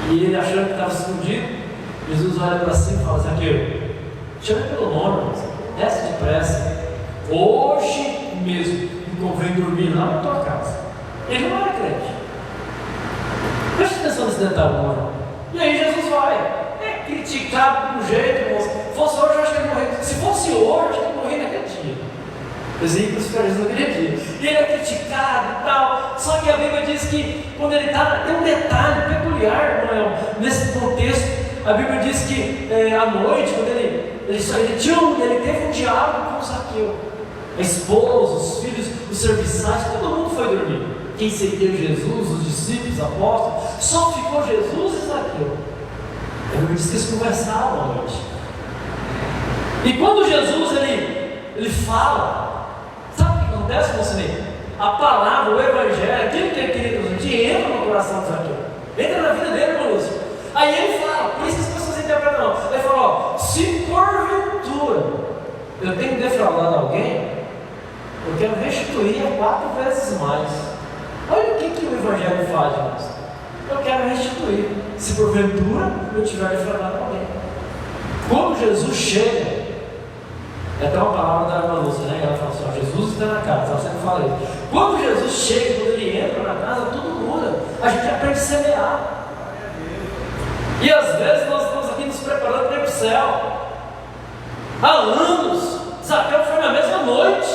E ele achando que estava escondido, Jesus olha para cima e fala: Zaqueu, chama pelo nome, desce depressa. Hoje mesmo me convém dormir lá na tua casa. Ele não era crente. Preste atenção nesse detalhe, irmão. E aí Jesus vai. É criticado de um jeito, irmãos. Se fosse hoje, eu acho que ele morreria. Se fosse hoje, acho que ele morreria naquele dia. Os ímpios ficaram naquele dia. E ele é criticado e tal. Só que a Bíblia diz que quando ele está, tem um detalhe peculiar, irmão, nesse contexto. A Bíblia diz que à noite, quando ele teve um diálogo com Zaqueu. A esposa, os filhos, os serviçais, todo mundo foi dormir. Quem seguiu Jesus, os discípulos, os apóstolos, só ficou Jesus e Zaqueu. A Bíblia diz que eles conversavam à noite. E quando Jesus ele fala, sabe o que acontece, meu Senhor? A palavra, o Evangelho, aquilo que ele queria transmitir, entra no coração de Zaqueu, entra na vida dele, irmão Lúcio. Aí ele fala, por isso que as pessoas interpretam não. Ele fala: ó, se porventura eu tenho defraudado alguém, eu quero restituir a 4 vezes mais. Olha o que o Evangelho faz, irmãos. Eu quero restituir, se porventura eu tiver defraudado alguém. Quando Jesus chega, é até uma palavra da irmã Lúcia, né? Ela fala assim: ó, Jesus está na casa, ela sempre fala isso. Quando Jesus chega, quando ele entra na casa, tudo muda. A gente aprende a semear. E às vezes nós estamos aqui nos preparando para ir para o céu. Há anos, Zaqueu foi na mesma noite.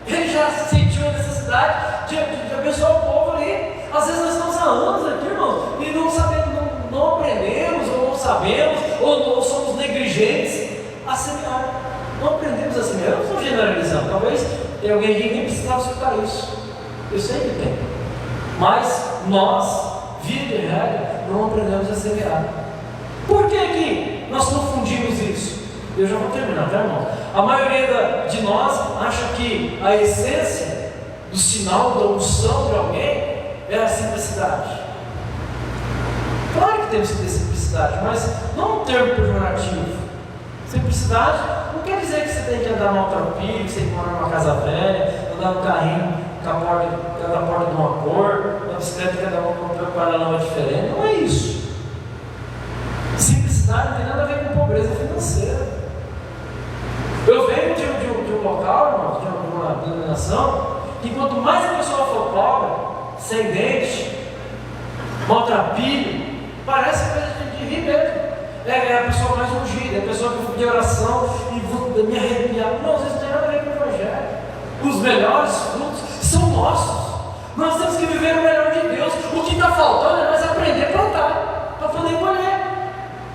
Ele já sentiu a necessidade de abençoar o povo ali. Às vezes nós estamos há anos aqui, irmãos, e não sabemos, não aprendemos, ou não sabemos sabemos ou somos negligentes a semear. Não aprendemos a semear. Eu não estou generalizando. Talvez tenha alguém que nem precisava escutar isso. Eu sei que tem. Mas nós, via de regra, não aprendemos a semear. Por que nós confundimos isso? Eu já vou terminar, tá, irmão? A maioria de nós acha que a essência do sinal da unção de alguém é a simplicidade. Claro que temos que ter simplicidade, mas não um termo pejorativo. Simplicidade não quer dizer que você tem que andar maltrapilho, que você tem que morar numa casa velha, andar no carrinho com a porta de uma cor, na bicicleta que cada um com um paralama diferente. Não é isso. Simplicidade não tem nada a ver com pobreza financeira. Eu venho de um local, irmão, de uma denominação, que quanto mais a pessoa for pobre, sem dente, maltrapilho, parece coisa de rir mesmo. É a pessoa mais ungida, é a pessoa que de oração e vou me arrepiar. Não, isso não tem nada a ver com o Evangelho. Os melhores frutos são nossos. Nós temos que viver o melhor de Deus. O que está faltando é nós aprender a plantar, para poder colher.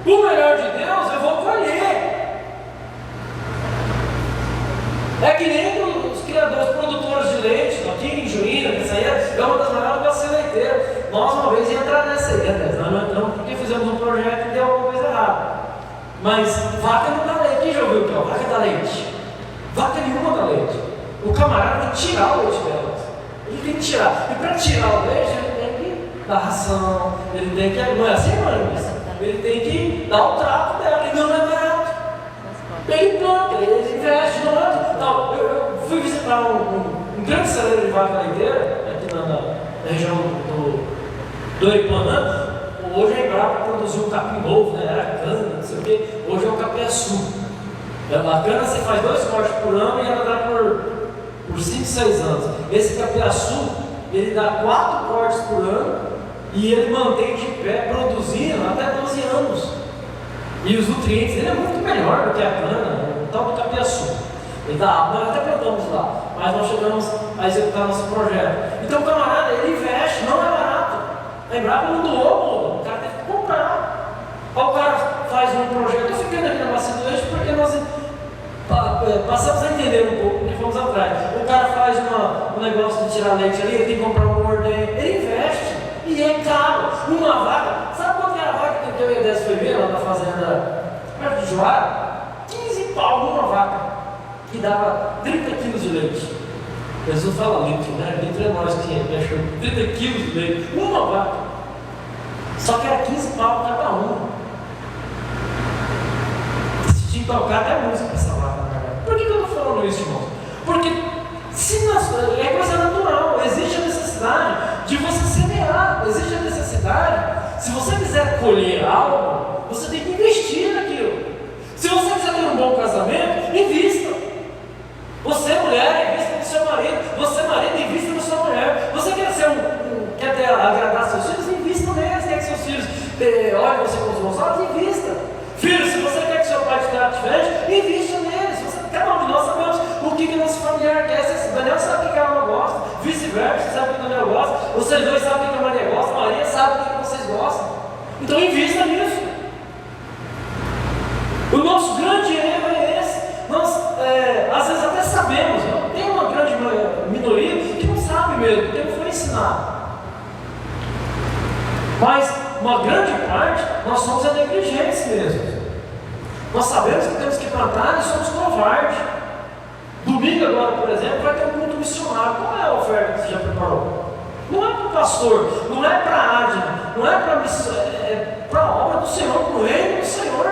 O melhor de Deus eu vou colher. É que nem os criadores, produtores de leite, aqui em Juína, que isso aí é uma das maiores bacias leiteiras. Nós uma vez ia entrar nessa aí, não porque fizemos um projeto e deu alguma coisa errada. Mas vaca não dá leite. Quem já ouviu que é? Vaca dá leite. Vaca nenhuma dá leite. O camarada tem que tirar o leite delas. Ele tem que tirar. E para tirar o leite, ele tem que dar ração, ele tem que. Não é assim, mano? Ele tem que dar o trato dela, e não é barato. Ele planta, ele investe, não é? Não, eu fui visitar um grande celeiro de vaca leiteira, aqui na região do Aripuanã. Hoje a Embrapa produziu um capim novo, né? Era cana, não sei o quê. Hoje é o capiaçu. A cana você faz 2 cortes por ano e ela dá por 5, 6 anos. Esse capiaçu, ele dá 4 cortes por ano e ele mantém de pé, produzindo até 12 anos. E os nutrientes dele é muito melhor do que a cana, o tal do capiaçu. Ele dá, nós até plantamos lá, mas nós chegamos a executar nosso projeto. Então o camarada, ele investe, não é barato. A Embrapa não doou, o cara teve que comprar. Aí o cara faz um projeto, eu fiquei aqui na bacia do leite porque nós passamos a entender um pouco, porque fomos atrás. O cara faz um negócio de tirar leite ali, ele tem que comprar um ordenho, ele investe, e é caro. Uma vaca, sabe quanto era a vaca que eu ia dessa foi ver lá na fazenda perto de Joara? 15 pau numa vaca, que dava 30 quilos de leite. Jesus fala litro, né? Litro é nós que achou 30 quilos de leite, uma vaca. Só que era 15 pau cada uma. Se tinha que tocar até música essa vaca, né? Por que eu estou falando isso, irmão? Porque é coisa natural, existe a necessidade de você semear, existe a necessidade, se você quiser colher algo, você tem que investir naquilo. Se você quiser ter um bom casamento, invista. Você, mulher, invista no seu marido. Você, marido, invista na sua mulher. Você quer agradar seus filhos, invista neles. Quer que seus filhos olhem você com os bons olhos, invista. Filho, se você quer que seu pai te trate diferente, invista neles. Cada um de nós sabemos o que nosso familiar quer. Daniel sabe o que a Ana gosta, vice-versa, sabe o que o Daniel gosta. Vocês dois sabem o que a Maria gosta, a Maria sabe o que vocês gostam. Então invista nisso. O nosso grande erro é esse. Nós, às vezes, até sabemos, tem uma grande minoria que não sabe mesmo, porque não foi ensinado. Mas, uma grande parte, nós somos negligentes mesmo. Nós sabemos que temos que plantar e somos covardes. Domingo agora, por exemplo, vai ter um culto missionário. Qual é a oferta que você já preparou? Não é para o pastor, não é para a Adna, não é para a missão, é para a obra do Senhor, para o reino do Senhor.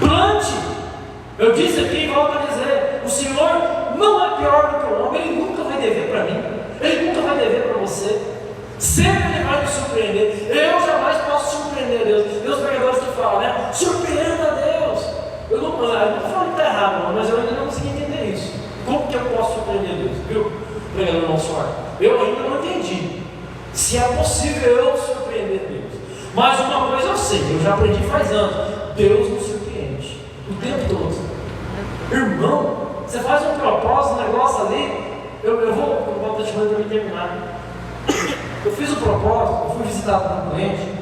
Plante. Eu disse aqui e volto a dizer, o Senhor não é pior do que o homem, Ele nunca vai dever para mim, Ele nunca vai dever para você. Sempre Ele vai me surpreender. Eu jamais posso surpreender Deus. Deus pregadores que falam, né? Surpreenda a Deus. Eu não estou falando que está errado, mas eu ainda não consegui entender isso. Como que eu posso surpreender Deus? Viu? Pregador não sorte. Eu ainda não entendi se é possível eu surpreender Deus. Mas uma coisa eu sei, eu já aprendi faz anos. Deus nos surpreende. O tempo todo. Irmão, você faz um propósito, um negócio ali. Eu vou te mandando para me terminar. Eu fiz o propósito, eu fui visitado por um cliente.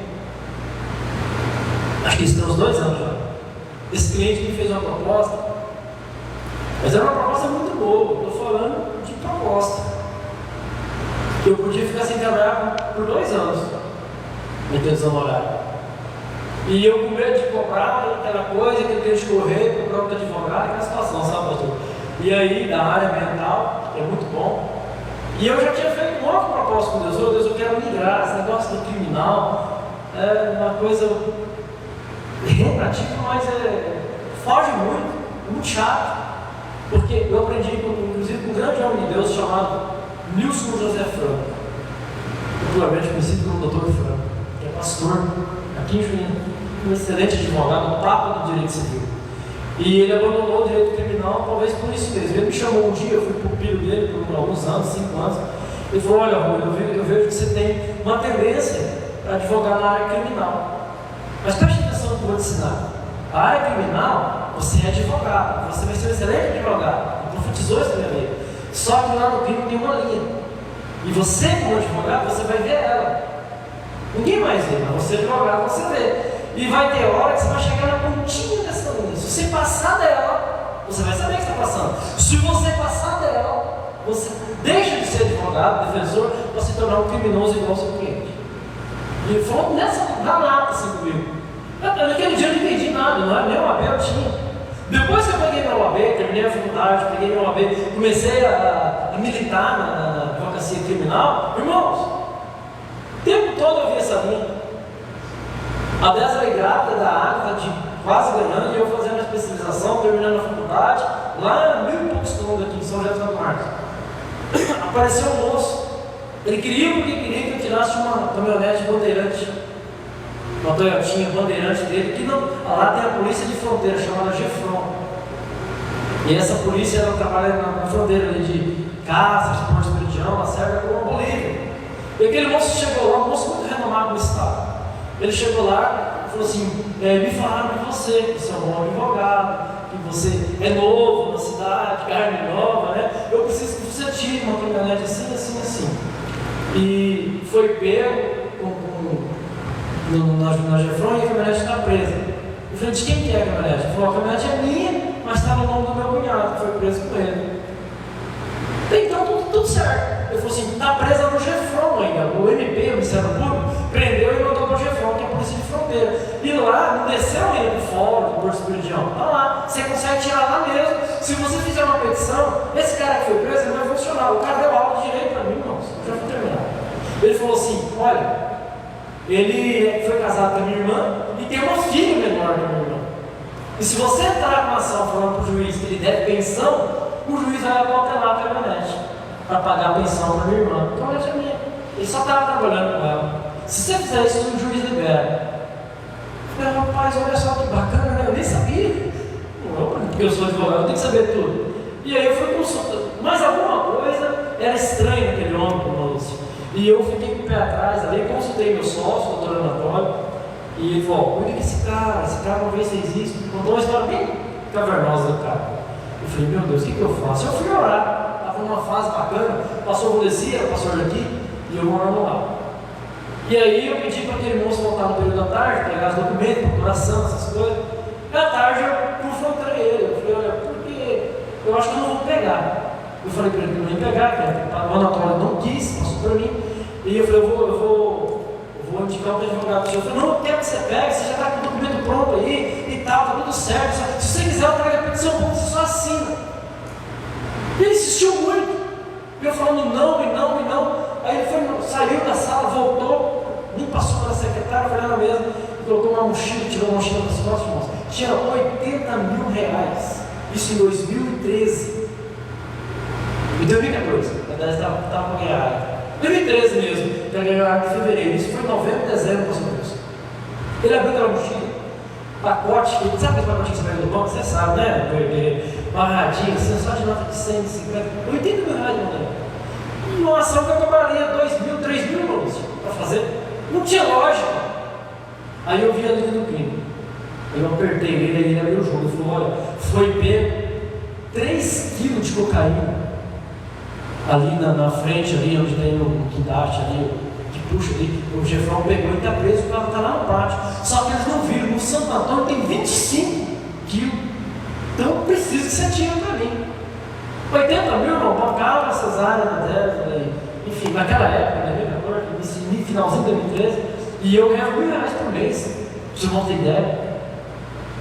Acho que isso tem uns 2 anos já. Esse cliente me fez uma proposta, mas era uma proposta muito boa. Estou falando de proposta. Eu podia ficar sem trabalhar por 2 anos, metendo horário. E eu com medo de cobrar aquela coisa, que eu tenho de correr para o próprio advogado, aquela situação, sabe, pastor? E aí, da área ambiental, é muito bom. E eu já tinha feito uma outra proposta com Deus. Oh, Deus, eu quero migrar, esse negócio do criminal é uma coisa relativa, mas foge muito, é muito chato. Porque eu aprendi, inclusive, com um grande homem de Deus chamado Nilson José Franco, popularmente conhecido como Dr. Franco, que é pastor aqui em Juína, um excelente advogado, um papa do direito civil. E ele abandonou o direito criminal, talvez por isso mesmo. Ele me chamou um dia, eu fui pupilo dele por alguns anos, 5 anos. Ele falou: olha, Rui, eu vejo que você tem uma tendência a advogar na área criminal. Mas preste atenção no que eu vou te ensinar. A área criminal, você é advogado, você vai ser um excelente advogado. Ele profetizou isso na minha vida. Só que lá no crime tem uma linha. E você, como advogado, você vai ver ela. Ninguém mais vê, mas você, advogado, você vê. E vai ter hora que você vai chegar na pontinha dessa linha. Se você passar dela, você vai saber que está passando. Se você passar dela, você deixa de ser advogado, defensor, para se tornar um criminoso igual ao seu cliente. E ele falou nessa danada assim comigo. Naquele dia eu não entendi nada, não é? Nem o AB eu tinha. Depois que eu peguei meu AB, terminei a faculdade, peguei meu AB, comecei a militar na advocacia criminal, irmãos, o tempo todo eu vi essa linha. A Désirê grávida da Água, de quase ganhando, e eu fazendo a especialização, terminando a faculdade, lá 1000 e poucos quilômetros aqui em São José dos Marcos. Apareceu um moço, ele queria porque queria que eu tirasse uma caminhonete bandeirante, uma Toyotinha bandeirante dele, que não, lá tem a polícia de fronteira, chamada GEFRON. E essa polícia, ela trabalha na fronteira ali de Cáceres, Porto Espiridião, Lacerda, com a Bolívia. E aquele moço chegou lá, um moço muito renomado no estado. Ele chegou lá e falou assim: me falaram de você, que você é um bom advogado, que você é novo na cidade, carne nova, né? Eu preciso que você tire uma caminhonete assim, assim, assim. E foi pego na GEFRON e a caminhonete está presa. Eu falei: de quem que é a caminhonete? Ele falou: a caminhonete é minha, mas está no nome do meu cunhado, que foi preso com ele. Então tudo certo. Ele falou assim: está presa no GEFRON ainda. O MP, o Ministério Público, prendeu e mandou para o GEFRON, que é a polícia de fronteira. E lá não desceu ele do fórum do Porto Espiridião. Está lá. Você consegue tirar lá mesmo. Se você fizer uma petição, esse cara que foi preso, ele vai funcionar. O cara deu aula de direito para mim, irmãos. Eu já vou terminar. Ele falou assim: olha, ele foi casado com a minha irmã e tem uma filha menor que a minha irmã. E se você entrar com uma ação falando para o juiz que ele deve pensão, o juiz vai apontar a caminhonete para pagar a pensão para minha irmã. Então, é minha. Ele só estava trabalhando com ela. Se você fizer isso, o juiz libera. Eu falei: rapaz, olha só que bacana, né? Eu nem sabia. Porque eu sou advogado, eu tenho que saber tudo. E aí eu fui consultando. Mas alguma coisa era estranha naquele homem, moço. E eu fiquei com o pé atrás ali, consultei meu sócio, o doutor Anatório, e ele falou: cuida que esse cara uma vez fez isso. Contou uma história bem cavernosa do cara. Eu falei: meu Deus, o que eu faço? Eu fui orar, estava numa fase bacana, o pastor Rodeci, era o pastor daqui, e eu morando lá. E aí eu pedi para aquele moço voltar no período da tarde, pegar os documentos, procuração, essas coisas. E à tarde eu confrontei ele. Eu falei: olha, porque eu acho que eu não vou pegar. Eu falei para ele que eu não ia pegar, que o Anatório não quis, passou para mim. E eu falei: eu vou indicar um advogado. Eu falei: não, eu quero que você pegue, você já está com o documento pronto aí e tal, está tudo certo. Se você quiser, eu trago a petição, você só assina. Ele insistiu muito. Eu falando não, e não, e não. Aí ele saiu da sala, voltou, nem passou pela secretária, foi lá na mesa, colocou uma mochila, tirou uma mochila das costas, irmãos. Tinha R$80 mil. Isso em 2013. Em 2014, a verdade estava com a ganhar. 2013 mesmo, para ganhar em fevereiro. Isso foi em novembro, dezembro, mais ou menos. Ele abriu aquela mochila, pacote, sabe aquele pacotinho que você pega do banco? Você sabe, né? Uma radinha, assim, só de nota de 100, 50, R$80 mil, né? E uma ação que eu cobraria 2 mil, 3 mil para fazer. Não tinha lógica. Aí eu vi a linha do crime. Eu apertei ele abriu o jogo. Ele falou: olha, foi pego 3 quilos de cocaína ali na frente, ali onde tem o guindaste ali, de puxa ali, o Jefrão pegou e está preso, o carro está lá no pátio. Só que eles não viram, no Santo Antônio tem 25 quilos. Então precisa que você tire para mim. 80 mil, irmão, bancava essas áreas na dela, enfim, naquela época, né, 2014, finalzinho de 2013, e eu ganhava R$1.000 por mês, pra você não ter ideia.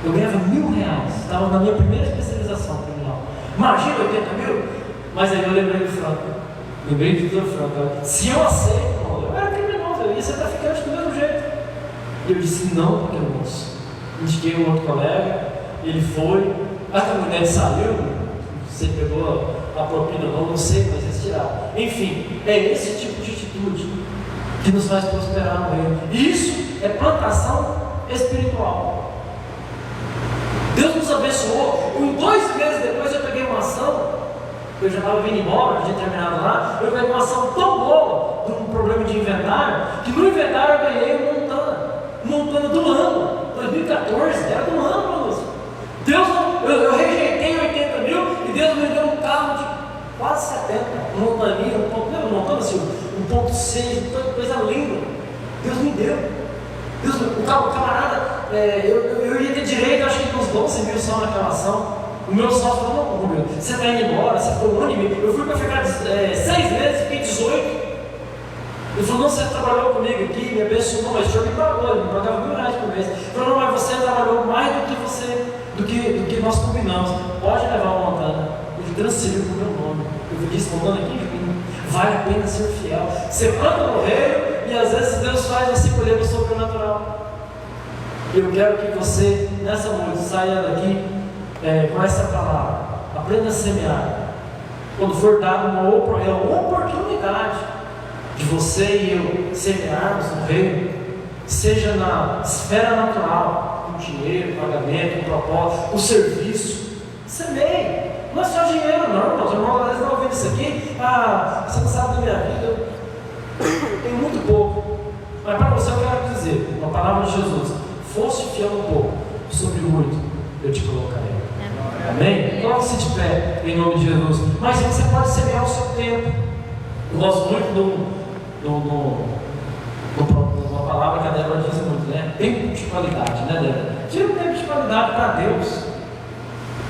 Eu ganhava R$1.000, estava na minha primeira especialização criminal. Imagina 80 mil? Mas aí eu lembrei do Franco, lembrei do Dr. Franco. Se eu aceito, irmão, eu era criminoso, eu ia ser traficante do mesmo jeito. E eu disse não, porque eu moço. Indiquei um outro colega, ele foi, a mulher saiu. Você pegou a propina ou não sei, mas eles tiraram. Enfim, é esse tipo de atitude que nos faz prosperar no reino. Isso é plantação espiritual. Deus nos abençoou. 2 meses depois eu peguei uma ação, eu já estava vindo embora, já tinha terminado lá, eu peguei uma ação tão boa de um problema de inventário, que no inventário eu ganhei um montana do ano, 2014, era do ano, Lúcio. Deus não, eu rejeitei 80 mil e Deus me deu um carro de quase 70, um montaninho, um 1.6, coisa linda. Deus me deu. O camarada, eu ia ter direito, acho que uns 12 mil só naquela ação. O meu sócio falou, não, Rubio, você está indo embora, você ficou 1 ano e meio. Eu fui para ficar 6 meses, fiquei 18. Ele falou, não, você trabalhou comigo aqui, me abençoou, mas o senhor me pagou, ele me pagava R$1.000 por mês. Ele falou, não, mas você trabalhou mais do que nós combinamos. Pode levar o Montana. Ele transferiu para o meu nome. Eu disse, Montana, aqui vale a pena ser fiel. Você planta no reino e às vezes Deus faz você colher no sobrenatural. Eu quero que você, nessa noite, saia daqui com essa palavra. Aprenda a semear. Quando for dado uma oportunidade de você e eu semearmos no reino, seja na esfera natural, o dinheiro, o pagamento, o propósito, o serviço, semeie. Não é só dinheiro, não, irmãos. Irmãos, às vezes não ouvindo isso aqui, você não sabe da minha vida, eu tenho muito pouco. Mas para você eu quero dizer, uma palavra de Jesus: fosse fiel um pouco, sobre muito eu te colocarei. Amém? Coloque-se de pé, em nome de Jesus. Mas você pode semear o seu tempo. Eu gosto muito uma palavra que a Débora diz muito, né? Tempo de qualidade, né, Débora? Tira um tempo de qualidade para Deus.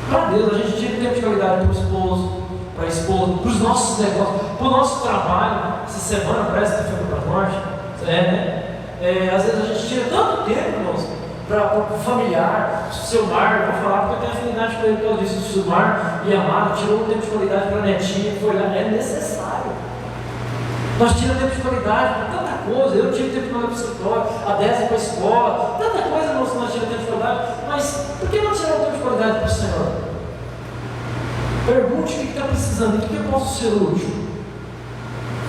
Para Deus, a gente tira um tempo de qualidade para o esposo, para a esposa, para os nossos negócios, para o nosso trabalho. Essa semana parece que foi para a morte. Às vezes a gente tira tanto tempo, irmãos, para o familiar, o seu Mar, vou falar porque eu tenho afinidade com ele, que eu disse, o seu Mar e amado, tirou um tempo de qualidade para a netinha, foi lá, é necessário. Nós tiramos tempo de qualidade para tanta coisa. Eu tiro tempo de qualidade para o escritório, a 10 para a escola, tanta coisa, irmãos, que nós tiramos tempo de qualidade. Mas por que não tirar o tempo de qualidade para o Senhor? Pergunte o que está precisando, em que eu posso ser útil.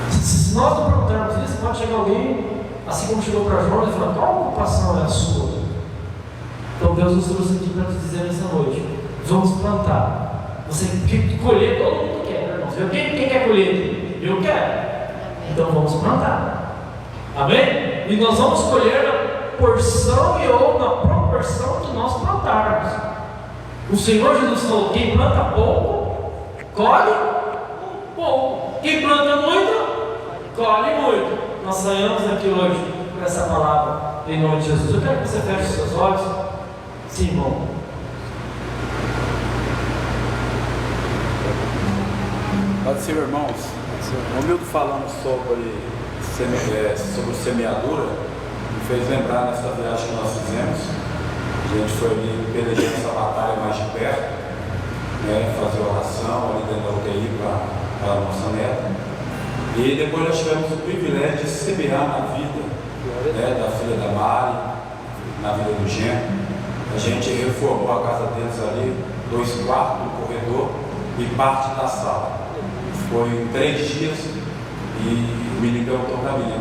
Se nós não perguntarmos isso, pode chegar alguém, assim como chegou para João, e falar: qual ocupação é a sua? Então Deus nos trouxe aqui para te dizer nessa noite: vamos plantar. Você colher, todo mundo quer, irmãos. Quem quer colher? Eu quero. Então vamos plantar. Amém? E nós vamos colher na porção ou na proporção que nós plantarmos. O Senhor Jesus falou: quem planta pouco, colhe pouco. Quem planta muito, colhe muito. Nós saímos aqui hoje com essa palavra em nome de Jesus. Eu quero que você feche os seus olhos. Sim, irmão. Pode ser, irmãos. O Milton falando sobre semeadura me fez lembrar nessa viagem que nós fizemos. A gente foi ali pelejando essa batalha mais de perto, né, fazer oração ali dentro da UTI para a nossa neta. E depois nós tivemos o privilégio de semear na vida, né, da filha da Mari, na vida do Gênero. A gente reformou a casa deles ali, 2 quartos, um corredor e parte da sala. Foi em 3 dias e o menino perguntou para mim,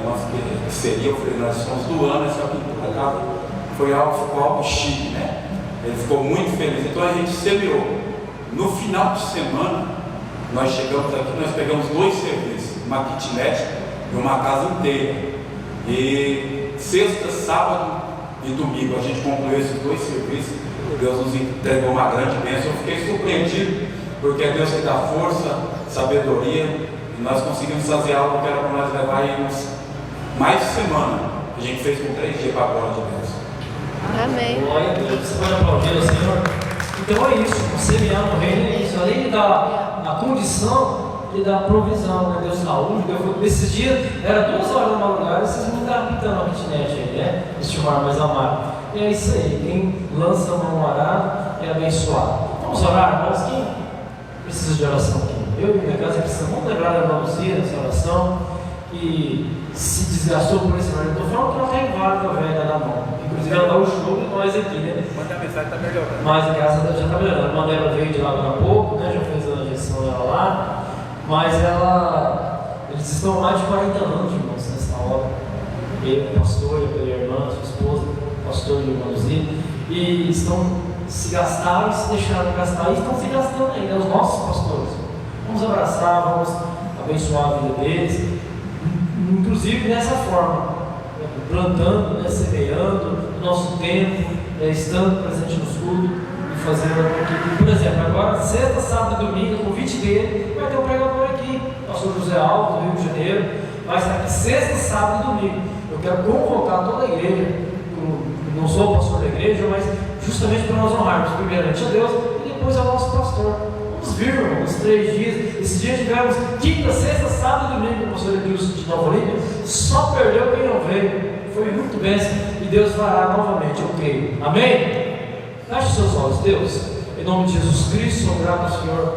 que seria, eu falei, nós estamos doando essa pintura, tá? Ficou algo chique, né? Ele ficou muito feliz, então a gente semeou. No final de semana, nós chegamos aqui, nós pegamos 2 serviços, uma kitnet e uma casa inteira. E sexta, sábado e domingo a gente concluiu esses 2 serviços. Deus nos entregou uma grande bênção. Eu fiquei surpreendido, porque é Deus que dá força, sabedoria, e nós conseguimos fazer algo que era para nós levar aí uns mais semana que a gente fez com 3 dias para a glória de Deus. Amém. Glória a Deus. Você pode aplaudir o Senhor? Então é isso, semear no reino é isso. Além de dar a condição, de dar provisão, né? Deu saúde, esses dias, era 2 horas da madrugada, vocês não estavam pintando a kitnet aí, né? Estivar mais amado. E é isso aí, quem lança a mão arada é abençoado. Vamos orar, irmãos? Quem precisa de oração aqui? Eu e minha casa precisamos. Vamos lembrar da irmã Luzia nessa oração, que se desgastou por esse marido. Estou falando que ela está inválida, a velha na mão. Inclusive ela dá o show de nós aqui, né? Manda a mensagem, está melhorando. Mas graças a Deus já está melhorando. A irmã dela veio de lá agora há pouco, né? Já fez a injeção dela lá. Mas eles estão há mais de 40 anos, irmãos, nessa obra. Ele, pastor, e a irmã, sua esposa, pastor e irmã Luzia, e se gastaram e se deixaram gastar, e estão se gastando ainda, os nossos pastores. Vamos abraçar, vamos abençoar a vida deles, inclusive dessa forma, plantando, semeando o nosso tempo, estando presente nos cultos e fazendo aqui. Por exemplo, agora, sexta, sábado e domingo, convite dele, vai ter um pregador aqui, pastor José Alves, do Rio de Janeiro, vai estar aqui sexta, sábado e domingo. Eu quero convocar toda a igreja, não sou o pastor da igreja, mas justamente para nós honrarmos primeiramente a Deus e depois ao nosso pastor. Vamos vir, irmão, uns 3 dias. Esses dias tivemos quinta, sexta, sábado e domingo com o pastor Edilson de Nova Olímpia. Só perdeu quem não veio. Foi muito bênção e Deus fará novamente, eu creio. Amém? Feche seus olhos, Deus. Em nome de Jesus Cristo, sou grato ao Senhor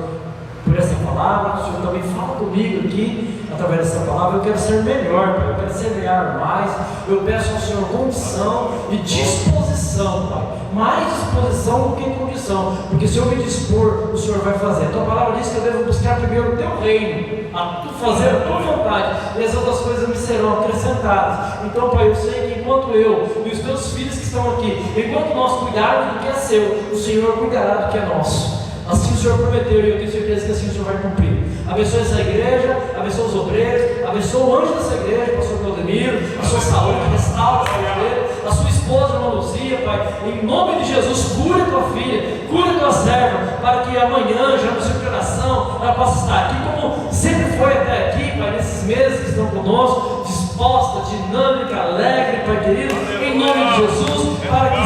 por essa palavra. O Senhor também fala comigo aqui, através dessa palavra. Eu quero ser melhor, Pai. Eu quero semear mais. Eu peço ao Senhor condição e disposição, Pai. Mais disposição do que condição. Porque se eu me dispor, o Senhor vai fazer. A tua palavra diz que eu devo buscar primeiro o teu reino, fazer a tua vontade, e as outras coisas me serão acrescentadas. Então, Pai, eu sei que enquanto eu e os teus filhos que estão aqui, enquanto nós cuidarmos do que é seu, o Senhor cuidará do que é nosso. Assim o Senhor prometeu, e eu tenho certeza que assim o Senhor vai cumprir. Abençoe essa igreja, abençoe os obreiros, abençoe o anjo dessa igreja, pastor Claudemiro, a sua saúde, restaura essa igreja, a sua esposa, irmã Luzia, Pai. Em nome de Jesus, cura tua filha, cura tua serva, para que amanhã, já no seu coração, ela possa estar aqui, como sempre foi até aqui, Pai, nesses meses que estão conosco, disposta, dinâmica, alegre, Pai querido, em nome de Jesus, para que